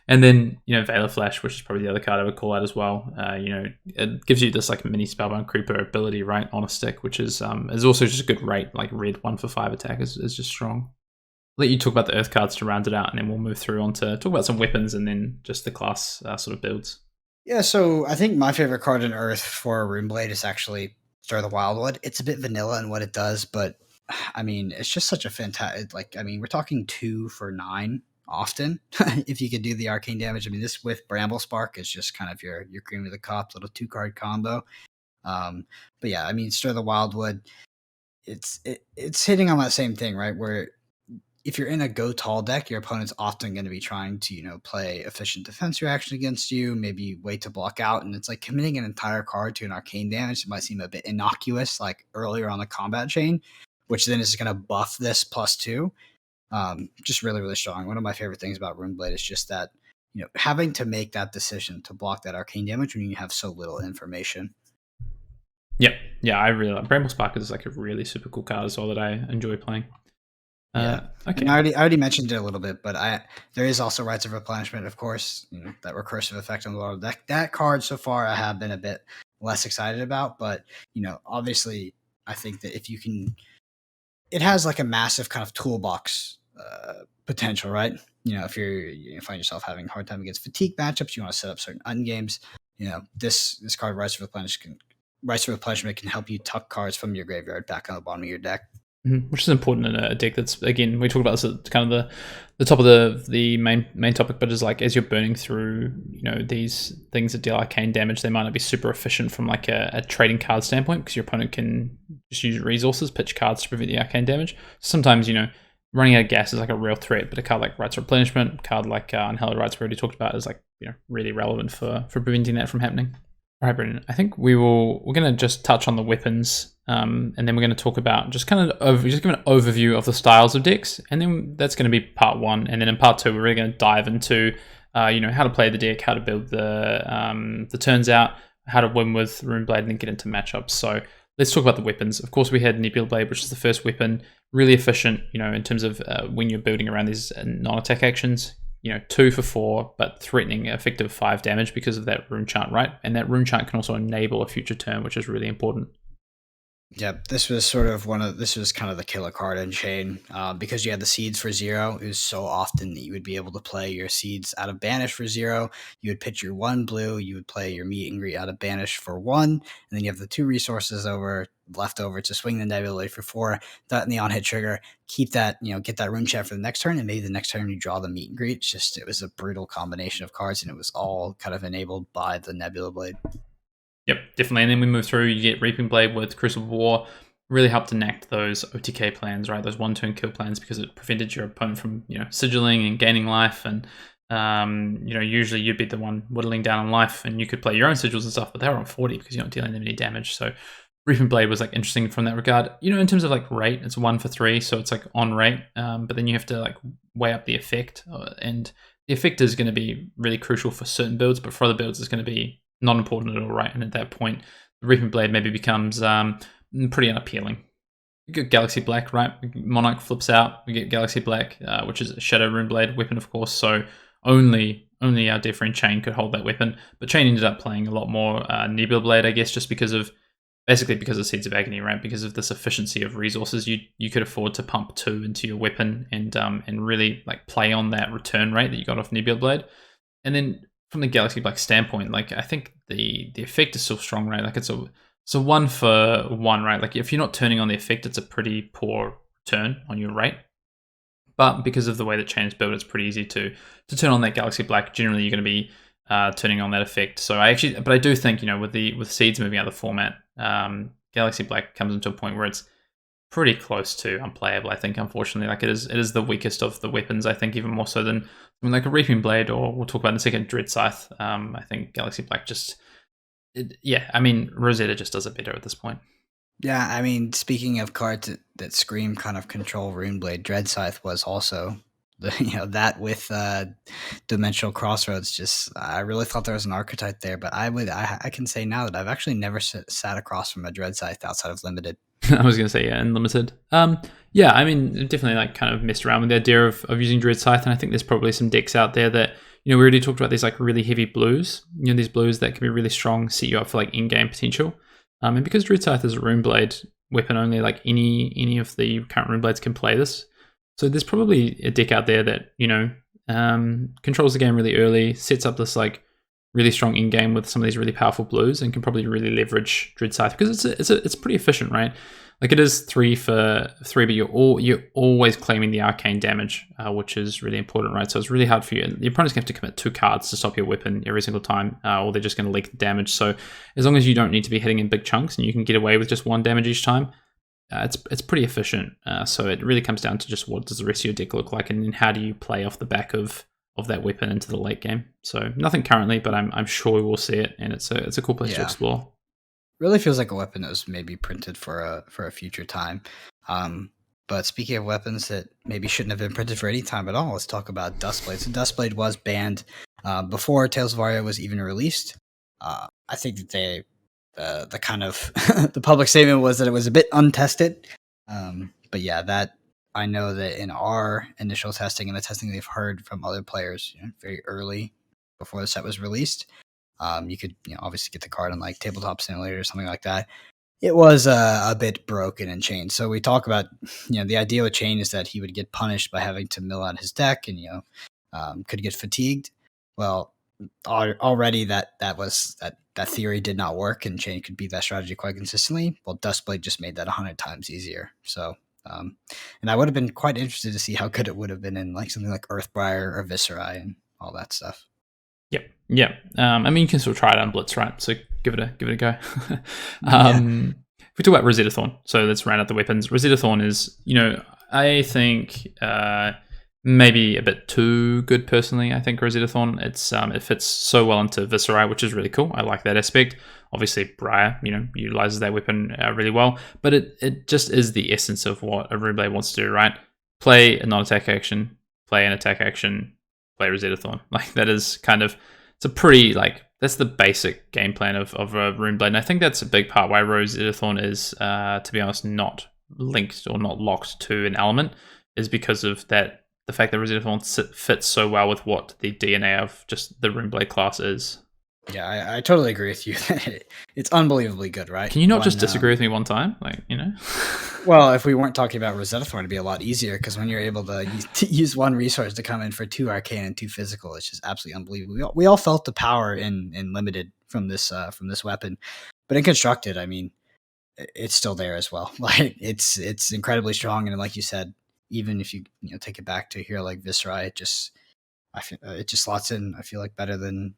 And then, Veil of Flash, which is probably the other card I would call out as well. It gives you this like mini Spellbound Creeper ability, right, on a stick, which is also just a good rate. Like red 1 for 5 attack is just strong. I'll let you talk about the Earth cards to round it out, and then we'll move through on to talk about some weapons and then just the class sort of builds. Yeah, so I think my favorite card in Earth for Runeblade is actually Stir the Wildwood. It's a bit vanilla in what it does, but I mean, it's just such a fantastic. Like, I mean, we're talking 2 for 9 often. If you could do the arcane damage, I mean, this with Bramble Spark is just kind of your cream of the crop little 2-card combo. But yeah, I mean, Stir the Wildwood. It's hitting on that same thing, right? Where if you're in a go tall deck, your opponent's often going to be trying to, play efficient defense reaction against you, maybe wait to block out. And it's like committing an entire card to an arcane damage. It might seem a bit innocuous, like earlier on the combat chain, which then is going to buff this +2. Just really, really strong. One of my favorite things about Runeblade is just that, having to make that decision to block that arcane damage when you have so little information. Yep. Yeah, I really like Bramble Spark is like a really super cool card as well that I enjoy playing. Yeah. Okay. And I already mentioned it a little bit, but there is also Rites of Replenishment, of course, that recursive effect on the world. That card so far I have been a bit less excited about, but obviously I think that if you can, it has like a massive kind of toolbox potential, right? If you find yourself having a hard time against fatigue matchups, you want to set up certain ungames. This card Rites of Replenishment can help you tuck cards from your graveyard back on the bottom of your deck. Which is important in a deck that's, again, we talked about this at kind of the top of the main topic, but is like as you're burning through, these things that deal arcane damage, they might not be super efficient from like a trading card standpoint because your opponent can just use resources, pitch cards to prevent the arcane damage. Sometimes, running out of gas is like a real threat, but a card like Rites of Replenishment, a card like Unhallowed Rites we already talked about is like, really relevant for preventing that from happening. All right, Brendan, I think we're going to just touch on the weapons, and then we're going to talk about just give an overview of the styles of decks, and then that's going to be part 1. And then in part 2, we're really going to dive into, how to play the deck, how to build the turns out, how to win with Runeblade, and then get into matchups. So let's talk about the weapons. Of course, we had Nebular, which is the first weapon, really efficient, in terms of when you're building around these non-attack actions. 2 for 4, but threatening effective 5 damage because of that rune chant, right? And that rune chant can also enable a future turn, which is really important. Yeah, this was kind of the killer card in Chain, because you had the seeds for 0. It was so often that you would be able to play your seeds out of Banish for 0. You would pitch your 1 blue. You would play your Meet and Greet out of Banish for 1, and then you have the 2 resources left over to swing the Nebula for 4. That and the on-hit trigger. Keep that, get that rune chat for the next turn, and maybe the next turn you draw the Meet and Greet. It was a brutal combination of cards, and it was all kind of enabled by the Nebula Blade. Yep, definitely. And then we move through, you get Reaping Blade with Crucible War, really helped enact those OTK plans, right? Those 1-turn kill plans, because it prevented your opponent from, sigilling and gaining life. And, usually you'd be the one whittling down on life, and you could play your own sigils and stuff, but they were on 40 because you're not dealing them any damage. So Reaping Blade was like interesting from that regard. In terms of like rate, it's 1 for 3, so it's like on rate, but then you have to like weigh up the effect, and the effect is going to be really crucial for certain builds, but for other builds it's going to be not important at all, right? And at that point, the Reaping Blade maybe becomes pretty unappealing. You get Galaxy Black, right? Monarch flips out. We get Galaxy Black, which is a Shadow Runeblade weapon, of course. So only our different Chain could hold that weapon. But Chain ended up playing a lot more Nebular Blade, I guess, just because of Seeds of Agony, right? Because of this efficiency of resources, you could afford to pump 2 into your weapon and really like play on that return rate that you got off Nebular Blade, and then. From the Galaxy Black standpoint, like I think the effect is still strong, right? Like it's a 1 for 1, right? Like if you're not turning on the effect, it's a pretty poor turn on your rate. But because of the way that Chain is built, it's pretty easy to turn on that Galaxy Black. Generally, you're going to be turning on that effect. So I do think with Seeds moving out of the format, Galaxy Black comes into a point where it's pretty close to unplayable, I think, unfortunately. Like it is the weakest of the weapons, I think, even more so than like a Reaping Blade, or we'll talk about in a second, Dread Scythe. I think Galaxy Black Rosetta just does it better at this point. Yeah, I mean, speaking of cards that scream kind of control Runeblade, Dread Scythe was also that with Dimensional Crossroads. I really thought there was an archetype there, but I can say now that I've actually never sat across from a Dread Scythe outside of Limited. I was going to say, yeah, Unlimited. I mean, definitely like kind of messed around with the idea of using Dread Scythe, and I think there's probably some decks out there that, we already talked about these like really heavy blues, these blues that can be really strong, set you up for like in-game potential. And because Dread Scythe is a Runeblade weapon only, like any of the current Runeblades can play this. So there's probably a deck out there that, controls the game really early, sets up this like really strong in game with some of these really powerful blues, and can probably really leverage Dread Scythe because it's pretty efficient, right? Like it is 3 for 3, but you're always claiming the arcane damage, which is really important, right? So it's really hard for you. The opponent's going to have to commit 2 cards to stop your weapon every single time, or they're just going to leak the damage. So as long as you don't need to be hitting in big chunks and you can get away with just 1 damage each time, it's pretty efficient. So it really comes down to just what does the rest of your deck look like, and then how do you play off the back of that weapon into the late game. So nothing currently, but I'm sure we will see it, and it's a cool place to explore. Really feels like a weapon that was maybe printed for a future time. But speaking of weapons that maybe shouldn't have been printed for any time at all, let's talk about Dustblade. So Dustblade was banned before Tales of Aria was even released. I think that they the kind of the public statement was that it was a bit untested. But yeah, that I know that in our initial testing and the testing they've heard from other players, very early before the set was released. You could obviously get the card on like Tabletop Simulator or something like that. It was a bit broken and chained. So we talk about the idea with chain is that he would get punished by having to mill out his deck and could get fatigued. Well, already that theory did not work, and chain could beat that strategy quite consistently. Well, Dustblade just made that 100 times easier. So and I would have been quite interested to see how good it would have been in like something like Earthbriar or Viscerai and all that stuff. Yeah. I mean, you can still try it on Blitz, right? So give it a go. If we talk about Rosetta Thorn, so let's round out the weapons. Rosetta Thorn is, I think maybe a bit too good personally. I think Rosetta Thorn, it fits so well into Viscerai, which is really cool. I like that aspect. Obviously, Briar, utilizes that weapon really well, but it just is the essence of what a Runeblade wants to do, right? Play a non-attack action, play an attack action, play Rosetta Thorn. Like that is kind of, it's a pretty that's the basic game plan of a Runeblade. And I think that's a big part why Rosetta Thorn is, to be honest, not linked or not locked to an element, is because of that, the fact that Rosetta Thorn fits so well with what the DNA of just the Runeblade class is. Yeah, I totally agree with you. It's unbelievably good, right? Can you not just disagree with me one time? Well, if we weren't talking about Rosetta Thorn, it'd be a lot easier, because when you're able to use 1 resource to come in for 2 arcane and 2 physical, it's just absolutely unbelievable. We all felt the power in limited from this weapon, but in constructed, I mean, it's still there as well. Like it's incredibly strong, and like you said, even if you take it back to a hero like Viscerai, it just slots in. I feel like better than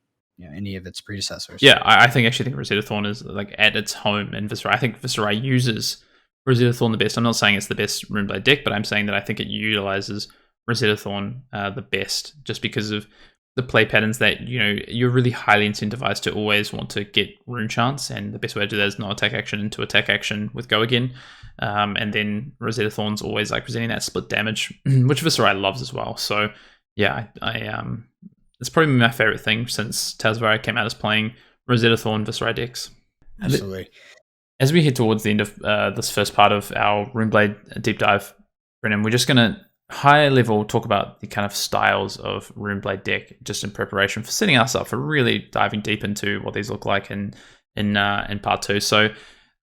any of its predecessors. Yeah, I actually think Rosetta Thorn is at its home in Viscerai. I think Viscerai uses Rosetta Thorn the best. I'm not saying it's the best Runeblade deck, but I'm saying that I think it utilizes Rosetta Thorn the best, just because of the play patterns that you're really highly incentivized to always want to get rune chance, and the best way to do that is not attack action into attack action with go again, and then Rosetta Thorn's always presenting that split damage, which Viscerai loves as well. So yeah, I it's probably my favorite thing since Tales of Aria came out, is playing Rosetta Thorn Viscerai decks. Absolutely. As we head towards the end of this first part of our Runeblade deep dive, Brendan, we're just going to high level talk about the kind of styles of Runeblade deck, just in preparation for setting us up for really diving deep into what these look like in part 2. So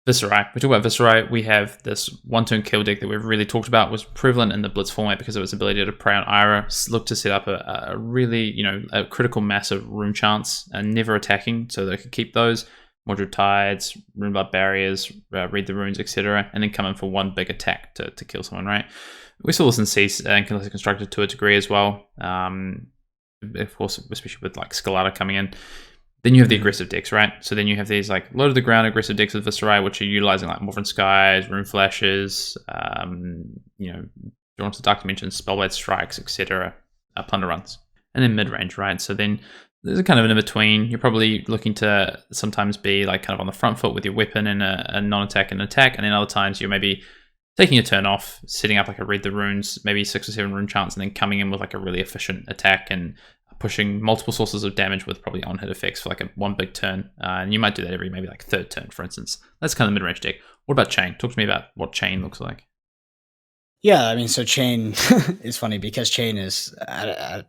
Viscerai, we talk about Viscerai. We have this 1-turn kill deck that we've really talked about, was prevalent in the Blitz format because of its ability to prey on Ira, look to set up a really, a critical massive rune chance and never attacking, so they could keep those. Mordred Tides, Runeblood Barriers, read the runes, etc., and then come in for 1 big attack to kill someone, right? We saw this in Cease and Constructed to a degree as well. Of course, especially with Skelata coming in. Then you have the aggressive decks, right? So then you have these low to the ground aggressive decks with Viscerai, which are utilizing Morphin Skies, Rune Flashes, Drawn to Dark Dimensions, Spellblade Strikes, etc., Plunder Runs. And then mid-range, right? So then there's a kind of an in-between. You're probably looking to sometimes be kind of on the front foot with your weapon and a non-attack and attack, and then other times you're maybe taking a turn off, setting up a read the runes, maybe 6 or 7 rune chance, and then coming in with a really efficient attack and pushing multiple sources of damage with probably on-hit effects for a 1 big turn. And you might do that every maybe 3rd turn, for instance. That's kind of the mid-range deck. What about Chain? Talk to me about what Chain looks like. Yeah, I mean, so Chain is funny because Chain is, I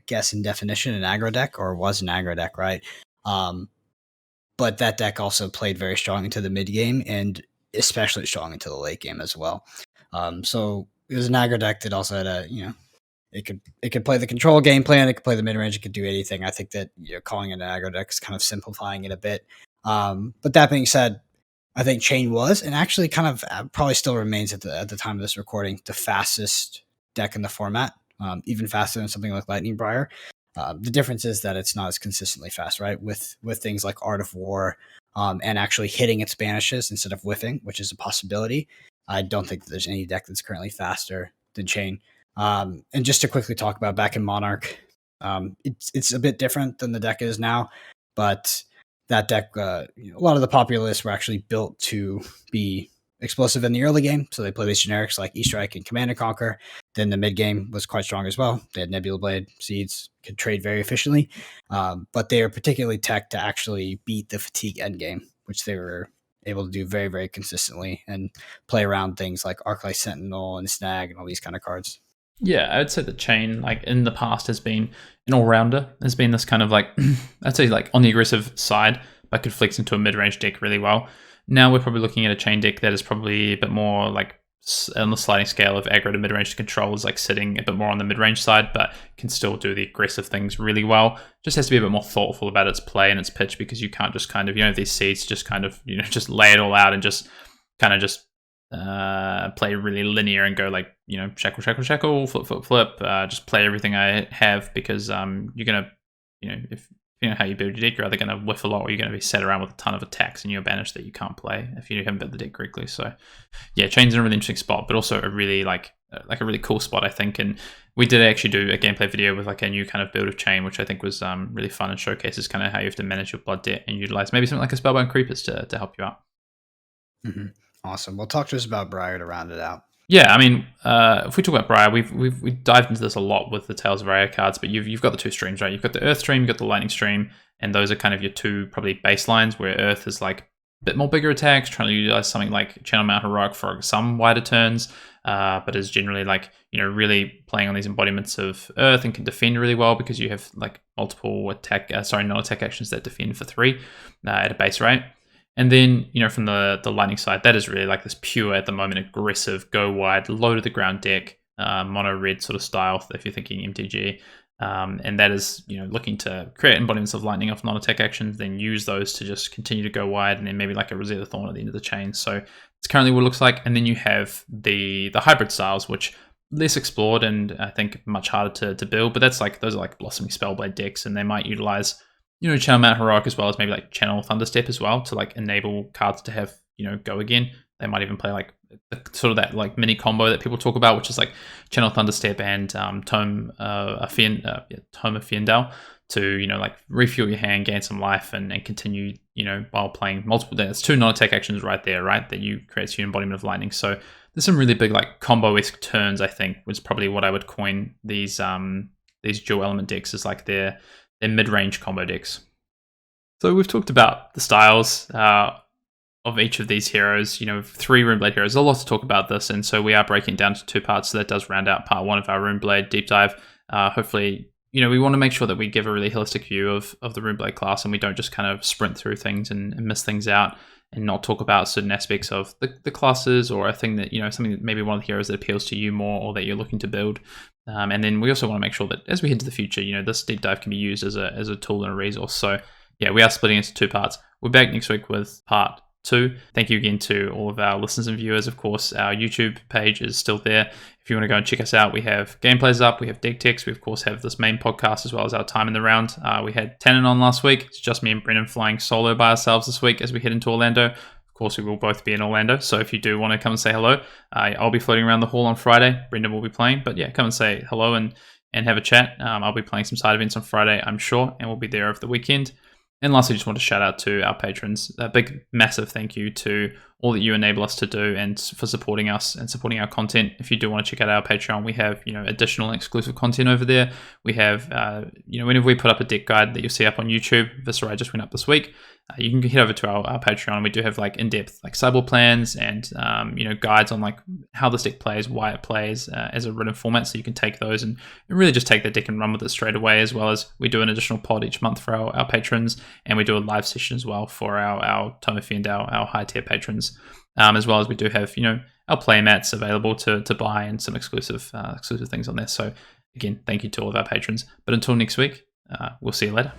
guess in definition, an aggro deck, or was an aggro deck, right? But that deck also played very strong into the mid game and especially strong into the late game as well. So it was an aggro deck that also had a it could play the control game plan. It could play the mid range. It could do anything. I think that calling it an aggro deck is kind of simplifying it a bit. But that being said, I think Chain was, and actually kind of probably still remains at the time of this recording, the fastest deck in the format, even faster than something like Lightning Briar. The difference is that it's not as consistently fast, right? With things like Art of War and actually hitting its banishes instead of whiffing, which is a possibility. I don't think that there's any deck that's currently faster than Chain. And just to quickly talk about back in Monarch, it's a bit different than the deck is now, but that deck, a lot of the popular lists were actually built to be explosive in the early game. So they play these generics like E-Strike and Command and Conquer. Then the mid game was quite strong as well. They had Nebula Blade, Seeds, could trade very efficiently. But they are particularly tech to actually beat the fatigue end game, which they were able to do very, very consistently and play around things like Arclight Sentinel and Snag and all these kind of cards. Yeah, I'd say the Chain, like in the past, has been an all-rounder. Has been this kind of like, I'd say like on the aggressive side, but could flex into a mid-range deck really well. Now we're probably looking at a Chain deck that is probably a bit more like on the sliding scale of aggro to mid-range to control, is like sitting a bit more on the mid-range side, but can still do the aggressive things really well. Just has to be a bit more thoughtful about its play and its pitch, because you can't just kind of, these seeds just kind of, just lay it all out and just kind of just play really linear and go like, shackle, shackle, shackle, flip, flip, flip, just play everything I have, because you're gonna, if you know how you build your deck, you're either gonna whiff a lot or you're gonna be set around with a ton of attacks and you're banished that you can't play if you haven't built the deck correctly. So yeah, Chain's in a really interesting spot, but also a really like a really cool spot, I think. And we did actually do a gameplay video with like a new kind of build of Chain, which I think was really fun and showcases kind of how you have to manage your blood debt and utilize maybe something like a Spellbound Creepers to help you out. Mm-hmm. Awesome. Well, talk to us about Briar to round it out. Yeah, I mean, if we talk about Briar, we've dived into this a lot with the Tales of Briar cards, but you've got the two streams, right? You've got the Earth stream, you've got the Lightning stream, and those are kind of your two probably baselines, where Earth is like a bit more bigger attacks, trying to utilize something like Channel Mount Heroic for some wider turns, but is generally like, really playing on these embodiments of Earth and can defend really well because you have like multiple non-attack actions that defend for 3 at a base rate. And then, from the Lightning side, that is really like this pure, at the moment, aggressive, go wide, low to the ground deck, mono red sort of style, if you're thinking MTG. And that is, looking to create embodiments of Lightning off non-attack actions, then use those to just continue to go wide, and then maybe like a Rosetta Thorn at the end of the chain. So it's currently what it looks like. And then you have the hybrid styles, which less explored and I think much harder to build. But those are like Blossoming Spellblade decks, and they might utilize Channel Mount Heroic as well as maybe like Channel Thunderstep as well to like enable cards to have, go again. They might even play like sort of that like mini combo that people talk about, which is like Channel Thunderstep and Tome of Fiendal to, like refuel your hand, gain some life, and continue, while playing multiple. There's 2 non-attack actions right there, right? That you create your embodiment of Lightning. So there's some really big like combo-esque turns, I think, was probably what I would coin these dual element decks as like their mid-range combo decks. So we've talked about the styles of each of these heroes, 3 Runeblade heroes. There's a lot to talk about this, and so we are breaking it down to 2 parts, so that does round out part 1 of our Runeblade deep dive. Hopefully, we want to make sure that we give a really holistic view of the Runeblade class, and we don't just kind of sprint through things and miss things out and not talk about certain aspects of the classes, or a thing that, something that maybe one of the heroes that appeals to you more or that you're looking to build. And then we also want to make sure that as we head to the future, this deep dive can be used as a tool and a resource. So yeah, we are splitting into 2 parts. We're back next week with part 2. Thank you again to all of our listeners and viewers. Of course, our YouTube page is still there. If you want to go and check us out, we have gameplays up, we have deck techs, we of course have this main podcast as well as our time in the round. We had Tannen on last week. It's just me and Brendan flying solo by ourselves this week as we head into Orlando. Of course, we will both be in Orlando, so if you do want to come and say hello, I'll be floating around the hall on Friday. Brendan will be playing, but yeah, come and say hello and have a chat. I'll be playing some side events on Friday, I'm sure, and we'll be there over the weekend. And lastly, just want to shout out to our patrons. A big, massive thank you to all that you enable us to do and for supporting us and supporting our content. If you do want to check out our Patreon, we have, additional exclusive content over there. We have, whenever we put up a deck guide that you'll see up on YouTube, Viscerai just went up this week, you can head over to our Patreon. We do have like in-depth like sideboard plans and, guides on like how this deck plays, why it plays as a written format. So you can take those and really just take the deck and run with it straight away, as well as we do an additional pod each month for our patrons. And we do a live session as well for our Tome of Fiendal, our high tier patrons, as well as we do have, our play mats available to buy and some exclusive things on there. So Again, thank you to all of our patrons. But until next week, we'll see you later.